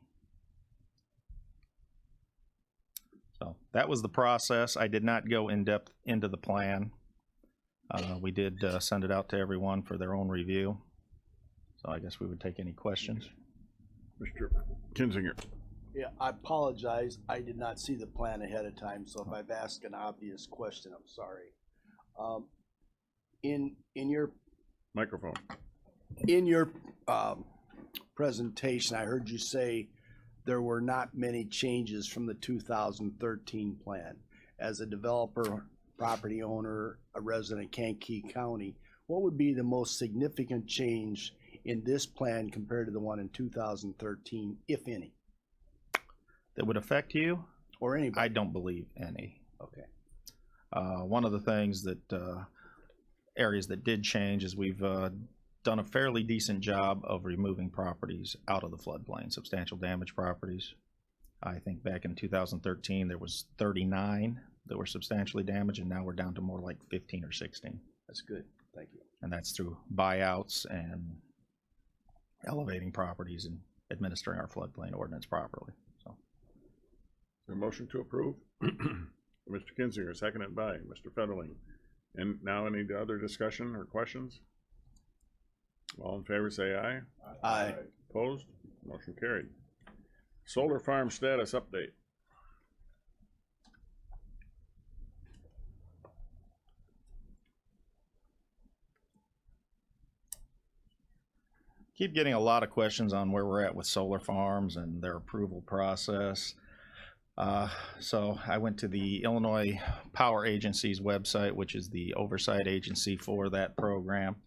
So that was the process. I did not go in depth into the plan. We did send it out to everyone for their own review. So I guess we would take any questions. Mr. Kinzinger. Yeah, I apologize. I did not see the plan ahead of time, so if I've asked an obvious question, I'm sorry. In your Microphone. presentation, I heard you say there were not many changes from the 2013 plan. As a developer, property owner, a resident of Kankakee County, what would be the most significant change in this plan compared to the one in 2013, if any? That would affect you? Or anybody? I don't believe any. Okay. One of the things that areas that did change is we've done a fairly decent job of removing properties out of the floodplain, substantial damage properties. I think back in 2013 there was 39 that were substantially damaged, and now we're down to more like 15 or 16. That's good. Thank you. And that's through buyouts and elevating properties and administering our floodplain ordinance properly. So, A motion to approve? Mr. Kinzinger, seconded by Mr. Federling. And now any other discussion or questions? All in favor say aye. Aye. Opposed? Motion carried. Solar farm status update. keep getting a lot of questions on where we're at with solar farms and their approval process. So I went to the Illinois Power Agency's website, which is the oversight agency for that program,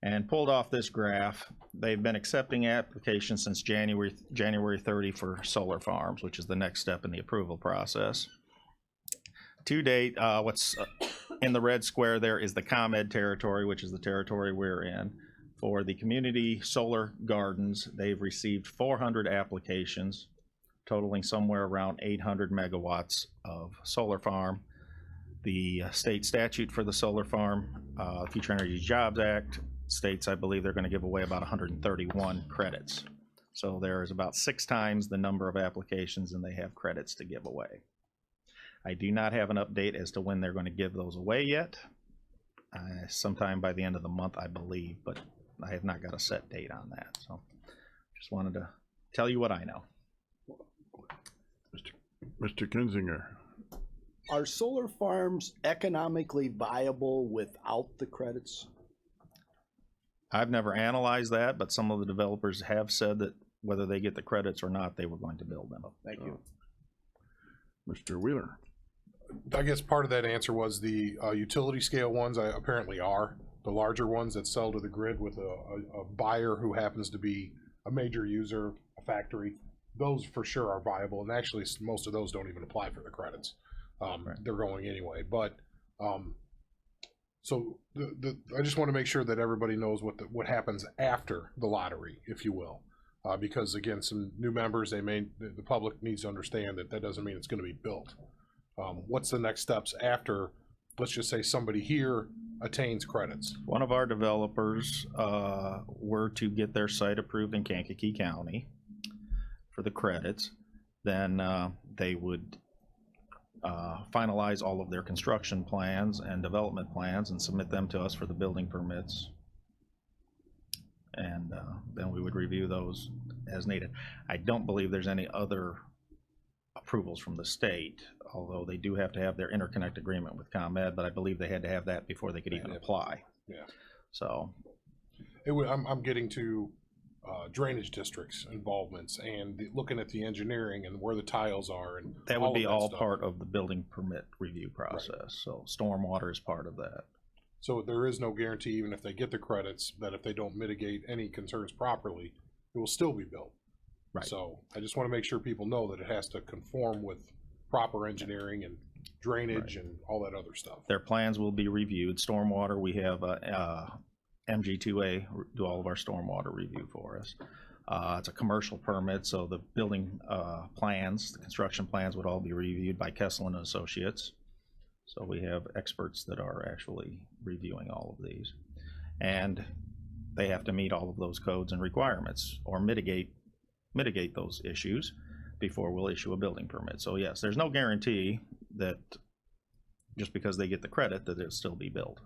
and pulled off this graph. They've been accepting applications since January 30 for solar farms, which is the next step in the approval process. To date, what's in the red square there is the ComEd territory, which is the territory we're in. For the community solar gardens, they've received 400 applications, totaling somewhere around 800 megawatts of solar farm. The state statute for the solar farm, Future Energy Jobs Act, states, I believe, they're going to give away about 131 credits. So there is about 6 times the number of applications than they have credits to give away. I do not have an update as to when they're going to give those away yet. Sometime by the end of the month, I believe, but I have not got a set date on that. So just wanted to tell you what I know. Mr. Kinzinger. Are solar farms economically viable without the credits? I've never analyzed that, but some of the developers have said that whether they get the credits or not, they were going to build them. Thank you. Mr. Wheeler. I guess part of that answer was the utility scale ones apparently are. The larger ones that sell to the grid with a buyer who happens to be a major user, a factory, those for sure are viable. And actually most of those don't even apply for the credits. Right. They're going anyway. But so I just want to make sure that everybody knows what happens after the lottery, if you will. Because again, some new members, the public needs to understand that doesn't mean it's going to be built. What's the next steps after, let's just say somebody here attains credits? One of our developers were to get their site approved in Kankakee County for the credits, then they would finalize all of their construction plans and development plans and submit them to us for the building permits. And then we would review those as needed. I don't believe there's any other approvals from the state, although they do have to have their interconnect agreement with ComEd, but I believe they had to have that before they could even apply. Yeah. So I'm getting to drainage districts involvements and looking at the engineering and where the tiles are and That would all be of all stuff. part of the building permit review process, so stormwater is part of that. So there is no guarantee, even if they get the credits, that if they don't mitigate any concerns properly, it will still be built. Right. So I just want to make sure people know that it has to conform with proper engineering and drainage and all that other stuff. Their plans will be reviewed. Stormwater, we have MG2A do all of our stormwater review for us. It's a commercial permit, so the building plans, the construction plans would all be reviewed by Kessel and Associates. So we have experts that are actually reviewing all of these. And they have to meet all of those codes and requirements or mitigate those issues before we'll issue a building permit. So yes, there's no guarantee that just because they get the credit that it'll still be built.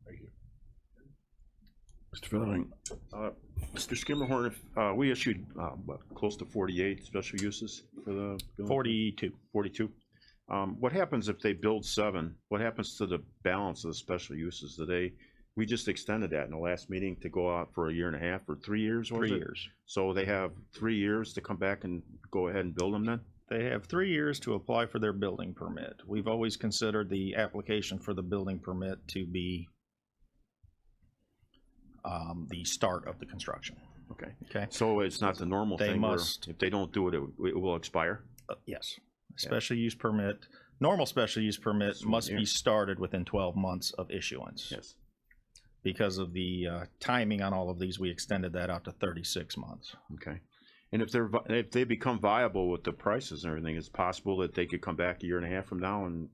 Thank you. Mr. Fenneling. Mr. Skimmerhorn, if, we issued, what, close to 48 special uses for the building? 42. 42. What happens if they build 7? What happens to the balance of the special uses? We just extended that in the last meeting to go out for a year and a half or 3 years, was 3 it? years. So they have 3 years to come back and go ahead and build them then? They have 3 years to apply for their building permit. We've always considered the application for the building permit to be the start of the construction. Okay. Okay. So it's not the normal They thing where must- if they don't do it, it will expire? Yes. Special use permit, normal special use permit must yeah. be started within 12 months of issuance. Yes. Because of the timing on all of these, we extended that out to 36 months. Okay. And if they become viable with the prices and everything, it's possible that they could come back a year and a half from now and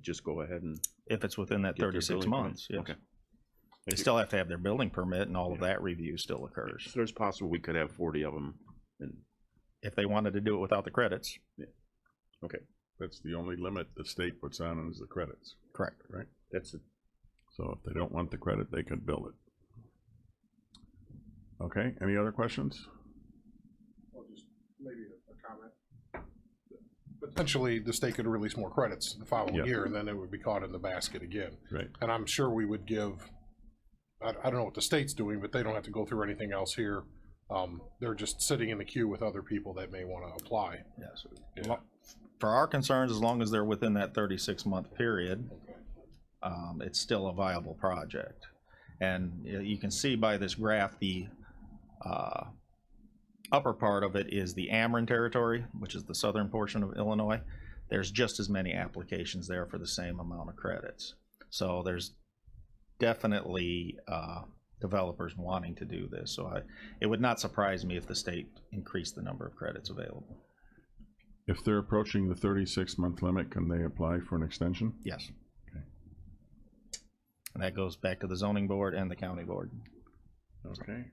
just go ahead and If it's within that get their 36 building permit? months, yes. Okay. They still have to have their building permit and all of that review still occurs. So there's possible we could have 40 of them. And If they wanted to do it without the credits, okay, That's the only limit the state puts on is the credits, correct. right? that's it. So if they don't want the credit, they could build it. Okay, any other questions? Well, just maybe a comment. Potentially, the state could release more credits the following Yeah. year, and then it would be caught in the basket again. Right. And I'm sure we would give, I don't know what the state's doing, but they don't have to go through anything else here. They're just sitting in the queue with other people that may want to apply. Yes. Yeah. For our concerns, as long as they're within that 36-month period, it's still a viable project. And you can see by this graph, the upper part of it is the Ameren territory, which is the southern portion of Illinois. There's just as many applications there for the same amount of credits. So there's definitely developers wanting to do this. So it would not surprise me if the state increased the number of credits available. If they're approaching the 36-month limit, can they apply for an extension? Yes. Okay. And that goes back to the zoning board and the county board. Okay.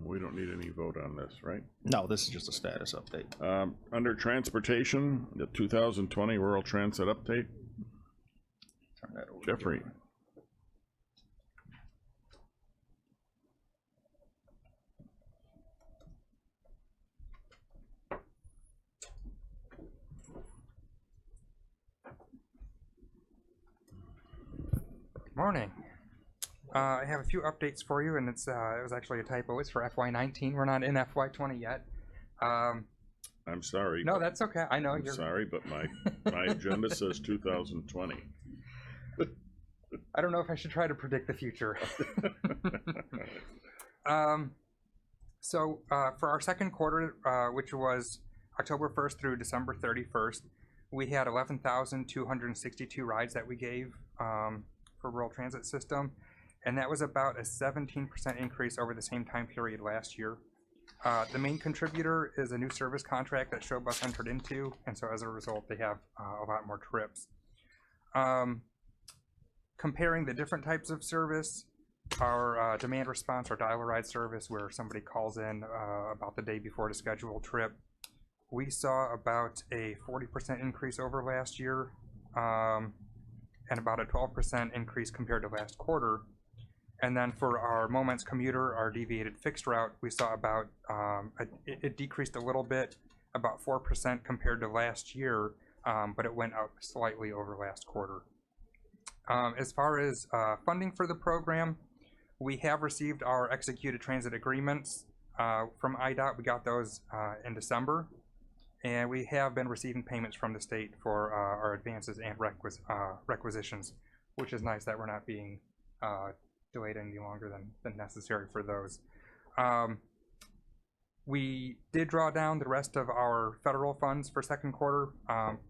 We don't need any vote on this, right? No, this is just a status update. Under transportation, the 2020 rural transit update, Turn that over. Jeffrey. Morning. I have a few updates for you, and it was actually a typo. It's for FY19. We're not in FY20 yet. I'm sorry. No, that's okay. I know I'm you're. sorry, but my agenda says 2020. I don't know if I should try to predict the future. So for our second quarter, which was October 1st through December 31st, we had 11,262 rides that we gave for rural transit system, and that was about a 17% increase over the same time period last year. The main contributor is a new service contract that Showbus entered into, and so as a result, they have a lot more trips. Comparing the different types of service, our demand response or dial-a-ride service, where somebody calls in about the day before to schedule a trip, we saw about a 40% increase over last year, and about a 12% increase compared to last quarter. And then for our Moments commuter, our deviated fixed route, we saw about, it decreased a little bit, about 4% compared to last year, but it went up slightly over last quarter. As far as funding for the program, We have received our executed transit agreements from IDOT. We got those in December. And we have been receiving payments from the state for our advances and requisitions, which is nice that we're not being delayed any longer than necessary for those. We did draw down the rest of our federal funds for second quarter.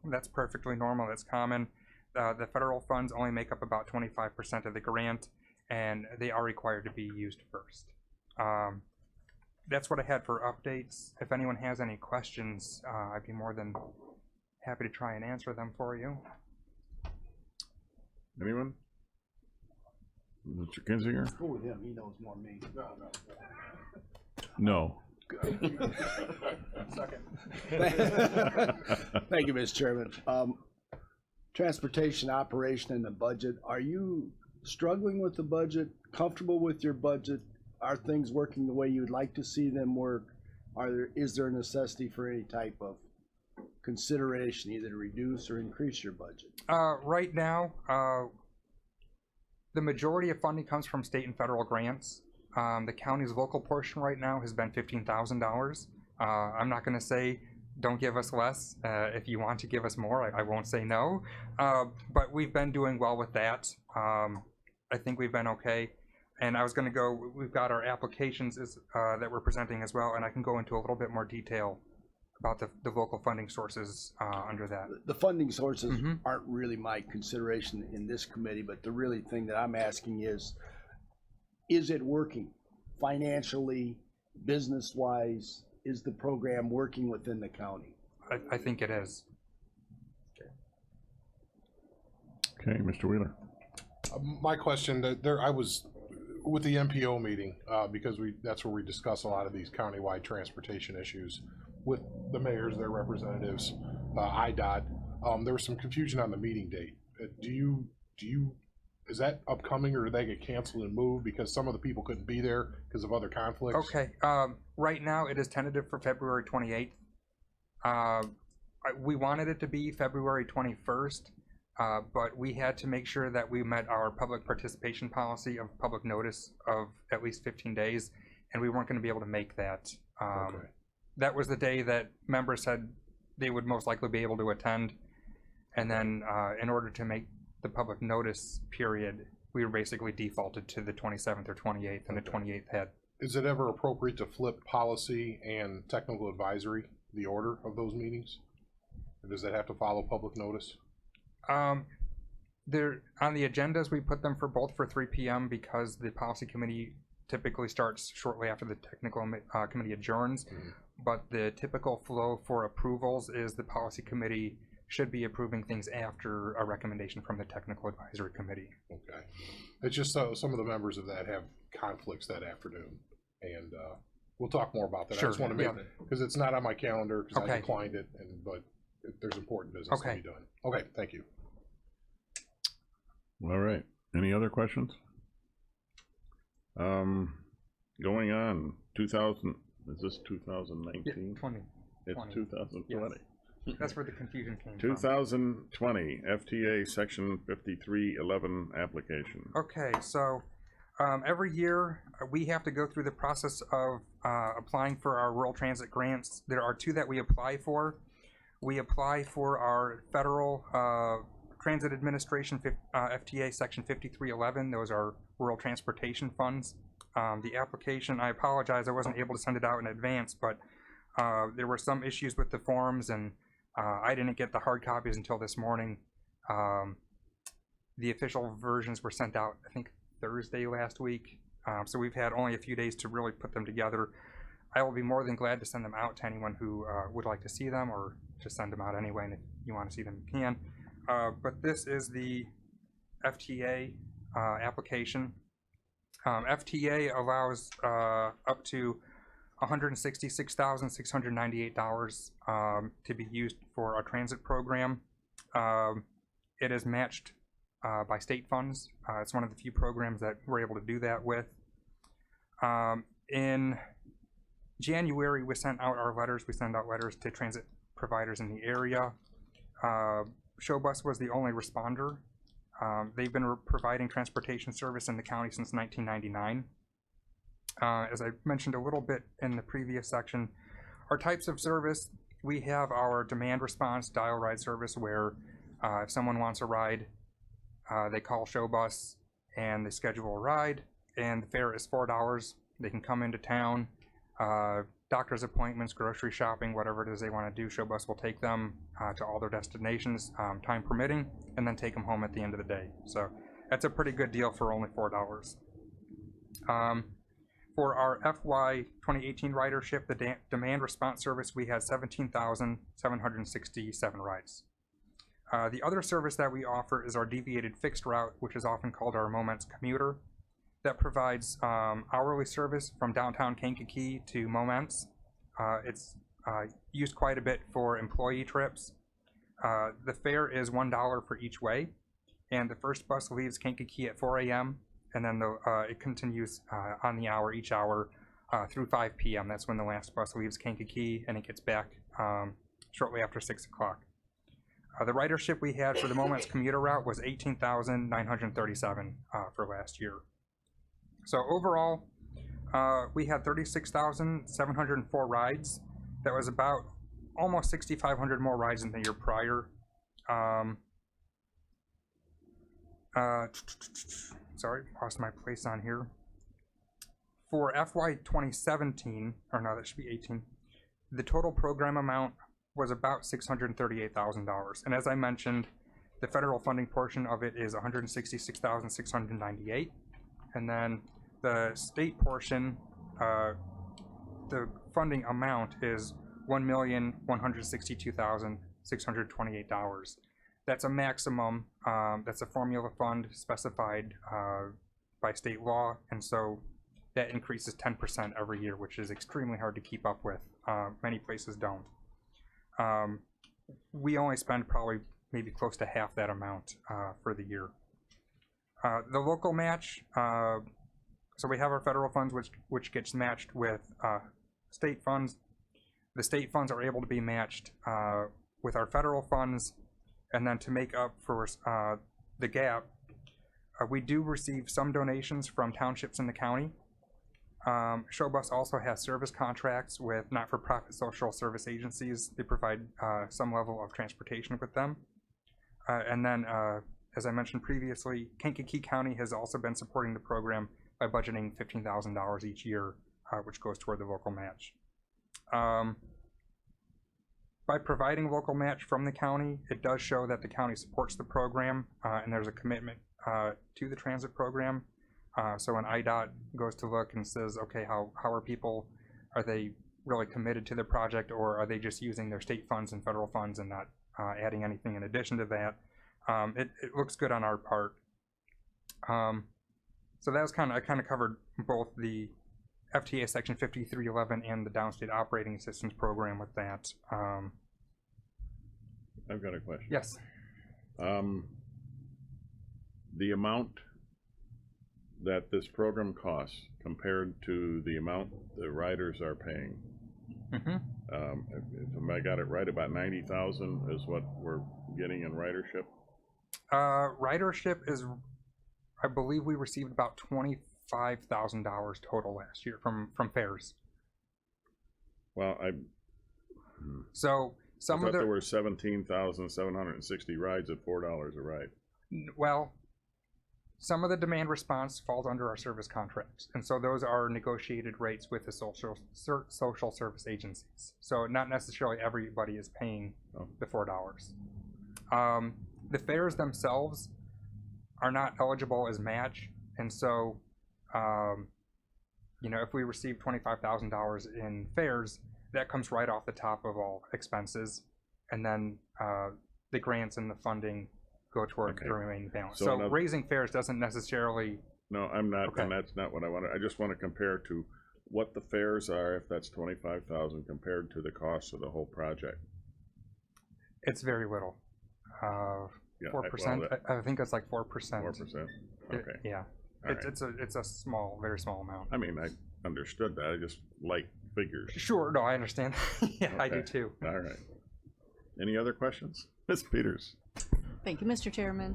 That's perfectly normal, that's common. The federal funds only make up about 25% of the grant, and they are required to be used first. That's what I had for updates. If anyone has any questions, I'd be more than happy to try and answer them for you. Anyone? Mr. Kinzinger? Go with him, he knows more than me. No. Second. Thank you, Mr. Chairman. Transportation operation and the budget, are you struggling with the budget, comfortable with your budget? Are things working the way you would like to see them work? Is there a necessity for any type of consideration, either to reduce or increase your budget? Right now, the majority of funding comes from state and federal grants. The county's local portion right now has been $15,000. I'm not going to say don't give us less. If you want to give us more, I won't say no. But we've been doing well with that. I think we've been okay. And I was going to go, we've got our applications that we're presenting as well, and I can go into a little bit more detail about the local funding sources under that. The funding sources aren't really my consideration in this committee, but the really thing that I'm asking is it working financially, business-wise? Is the program working within the county? I think it is. Okay, Mr. Wheeler. My question, I was with the MPO meeting, because that's where we discuss a lot of these countywide transportation issues with the mayors, their representatives, IDOT. There was some confusion on the meeting date. Is that upcoming, or did they get canceled and moved because some of the people couldn't be there because of other conflicts? Okay, right now it is tentative for February 28th. We wanted it to be February 21st, but we had to make sure that we met our public participation policy of public notice of at least 15 days, and we weren't going to be able to make that. Okay. That was the day that members said they would most likely be able to attend, and then in order to make the public notice period, we were basically defaulted to the 27th or 28th, and the 28th had. Is it ever appropriate to flip policy and technical advisory, the order of those meetings? Or does that have to follow public notice? They're on the agendas. We put them for both for 3 p.m. because the policy committee typically starts shortly after the technical committee adjourns. But the typical flow for approvals is the policy committee should be approving things after a recommendation from the technical advisory committee. Okay. It's just some of the members of that have conflicts that afternoon, and we'll talk more about that. Sure. I just want to make, because it's not on my calendar, because I Okay. declined it, but there's important business to be done. Okay, thank you. All right. Any other questions? Going on, 2000, is this 2019? 20. It's 2020. That's where the confusion came from. 2020 FTA Section 5311 application. Okay, so every year we have to go through the process of applying for our rural transit grants. There are 2 that we apply for. We apply for our federal Transit Administration FTA Section 5311. Those are rural transportation funds. The application, I apologize, I wasn't able to send it out in advance, but there were some issues with the forms, and I didn't get the hard copies until this morning. The official versions were sent out, I think, Thursday last week. So we've had only a few days to really put them together. I will be more than glad to send them out to anyone who would like to see them, or just send them out anyway, and if you want to see them, you can. But this is the FTA application. FTA allows up to $166,698 to be used for our transit program. It is matched by state funds. It's one of the few programs that we're able to do that with. In January, we sent out our letters. We send out letters to transit providers in the area. Showbus was the only responder. They've been providing transportation service in the county since 1999. As I mentioned a little bit in the previous section, our types of service, we have our demand response dial ride service where if someone wants a ride, they call ShowBus and they schedule a ride, and the fare is $4. They can come into town, doctor's appointments, grocery shopping, whatever it is they want to do. ShowBus will take them to all their destinations, time permitting, and then take them home at the end of the day. So that's a pretty good deal for only $4. For our FY 2018 ridership, the demand response service, we had 17,767 rides. The other service that we offer is our deviated fixed route, which is often called our Moments Commuter. That provides hourly service from downtown Kankakee to Moments. It's used quite a bit for employee trips. The fare is $1 for each way, and the first bus leaves Kankakee at 4 a.m., and then it continues on the hour, each hour, through 5 p.m. That's when the last bus leaves Kankakee, and it gets back shortly after 6 o'clock. The ridership we had for the Moments Commuter route was 18,937 for last year. So overall, we had 36,704 rides. That was about almost 6,500 more rides than the year prior. Sorry, lost my place on here. For FY 2017, or no, that should be 18, the total program amount was about $638,000. And as I mentioned, the federal funding portion of it is $166,698. And then the state portion, the funding amount is $1,162,628. That's a maximum. That's a formula fund specified by state law, and so that increases 10% every year, which is extremely hard to keep up with. Many places don't. We only spend probably maybe close to half that amount for the year. The local match, so we have our federal funds, which gets matched with state funds. The state funds are able to be matched with our federal funds, and then to make up for the gap, we do receive some donations from townships in the county. ShowBus also has service contracts with not-for-profit social service agencies. They provide some level of transportation with them. And then, as I mentioned previously, Kankakee County has also been supporting the program by budgeting $15,000 each year, which goes toward the local match. By providing local match from the county, it does show that the county supports the program, and there's a commitment to the transit program. So when IDOT goes to look and says, okay, how are people, are they really committed to the project, or are they just using their state funds and federal funds and not adding anything in addition to that? It looks good on our part. So that was I kind of covered both the FTA Section 5311 and the Downstate Operating Assistance Program with that. I've got a question. Yes. The amount that this program costs compared to the amount the riders are paying. If I got it right, about 90,000 is what we're getting in ridership. Ridership is, I believe we received about $25,000 total last year from fares. Well, So some I of thought there were 17,760 rides at $4 a ride. Well, some of the demand response falls under our service contracts, and so those are negotiated rates with the social service agencies. So not necessarily everybody is paying the $4. The fares themselves are not eligible as match, and so if we receive $25,000 in fares, that comes right off the top of all expenses, and then the grants and the funding go toward the remaining balance. So raising fares doesn't necessarily... No, I'm not, and that's not what I wanted. I just want to compare to what the fares are, if that's 25,000, compared to the cost of the whole project. It's very little. 4%. I think it's like 4%. 4%. Okay. Yeah. It's a small, very small amount. I mean, I understood that. I just like figures. Sure. No, I understand. Yeah, okay. I do too. All right. Any other questions? Ms. Peters. Thank you, Mr. Chairman.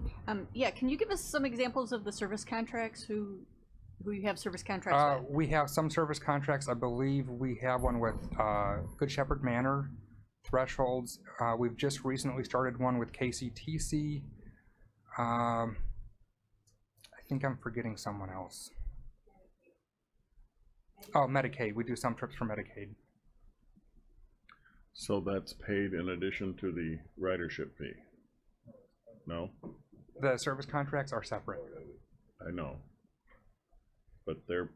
Yeah, can you give us some examples of the service contracts, who you have service contracts with? We have some service contracts. I believe we have one with Good Shepherd Manor, Thresholds. We've just recently started one with KCTC. I think I'm forgetting someone else. Oh, Medicaid. We do some trips for Medicaid. So that's paid in addition to the ridership fee? No? The service contracts are separate. I know. But they're,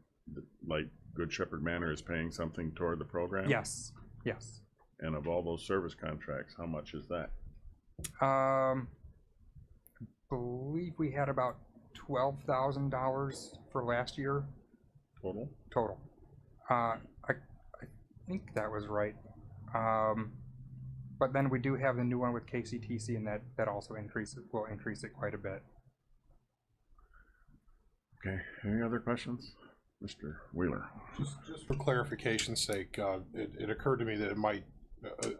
like, Good Shepherd Manor is paying something toward the program? Yes, yes. And of all those service contracts, how much is that? I believe we had about $12,000 for last year Total? total. I think that was right. But then we do have the new one with KCTC, and that also will increase it quite a bit. Okay, any other questions? Mr. Wheeler? Just for clarification's sake, it occurred to me that it might,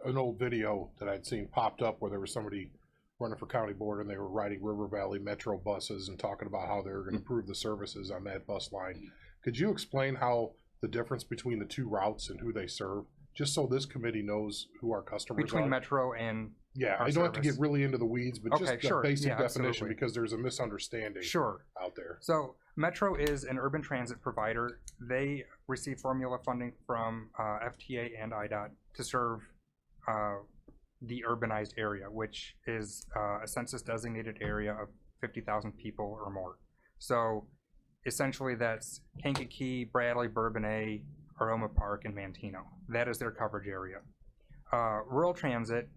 an old video that I'd seen popped up where there was somebody running for county board and they were riding River Valley Metro buses and talking about how they were gonna improve the services on that bus line. Could you explain how the difference between the two routes and who they serve? Just so this committee knows who our customers Between are. Metro and Yeah, our I don't have to service. get really into the weeds, but Okay, just a sure. basic Yeah, definition absolutely. because there's a misunderstanding Sure. out there. So Metro is an urban transit provider. They receive formula funding from FTA and IDOT to serve the urbanized area, which is a census designated area of 50,000 people or more. So essentially that's Kankakee, Bradley, Bourbonnais, Aroma Park, and Manteno. That is their coverage area. Rural transit,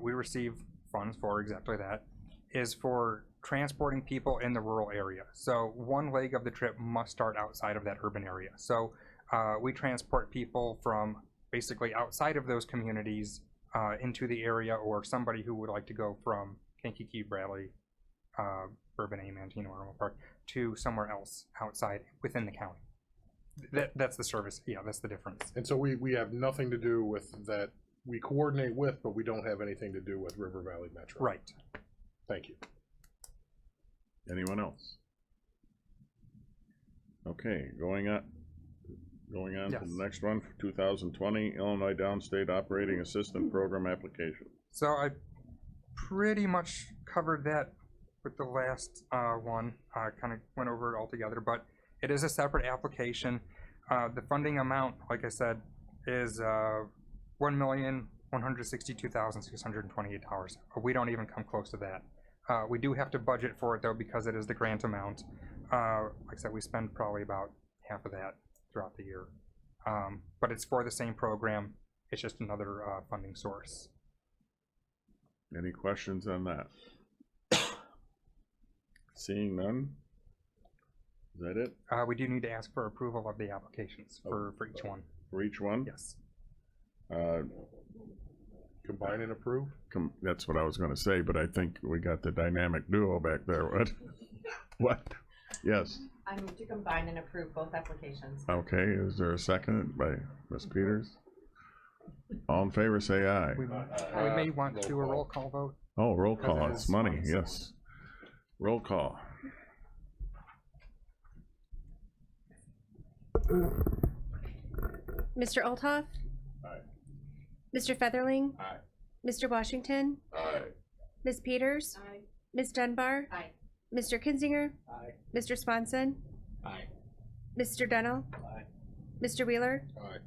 we receive funds for exactly that, is for transporting people in the rural area. So one leg of the trip must start outside of that urban area. So we transport people from basically outside of those communities into the area, or somebody who would like to go from Kankakee, Bradley, Bourbonnais, Manteno, Aroma Park to somewhere else outside within the county. That's the service. Yeah, that's the difference. And so we have nothing to do with that. We coordinate with, but we don't have anything to do with River Valley Metro. Right. Thank you. Anyone else? Okay, going on Yes. to the next one, 2020 Illinois Downstate Operating Assistant Program application. So I pretty much covered that with the last one. I kind of went over it all together, but it is a separate application. The funding amount, like I said, is $1,162,628. We don't even come close to that. We do have to budget for it though, because it is the grant amount. Like I said, we spend probably about half of that throughout the year. But it's for the same program. It's just another funding source. Any questions on that? Seeing none? Is that it? We do need to ask for approval of the applications for each one. For each one? Yes. Combine and approve? That's what I was gonna say, but I think we got the dynamic duo back there. What? What? Yes. I move to combine and approve both applications. Okay, is there a second by Ms. Peters? All in favor, say aye. We may want to do a roll call vote. Oh, roll call, Because it it's is money, one, so- yes. Roll call. Mr. Althoff? Aye. Mr. Featherling? Aye. Mr. Washington? Aye. Ms. Peters? Aye. Ms. Dunbar? Aye. Mr. Kinzinger? Aye. Mr. Swanson? Aye. Mr. Dennell? Aye. Mr. Wheeler? Aye.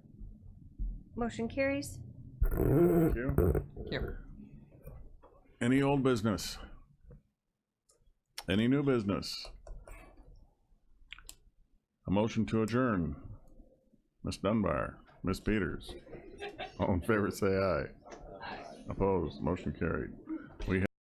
Motion carries. Thank you. Here. Any old business? Any new business? A motion to adjourn. Ms. Dunbar, Ms. Peters. All in favor, say aye. Opposed, motion carried.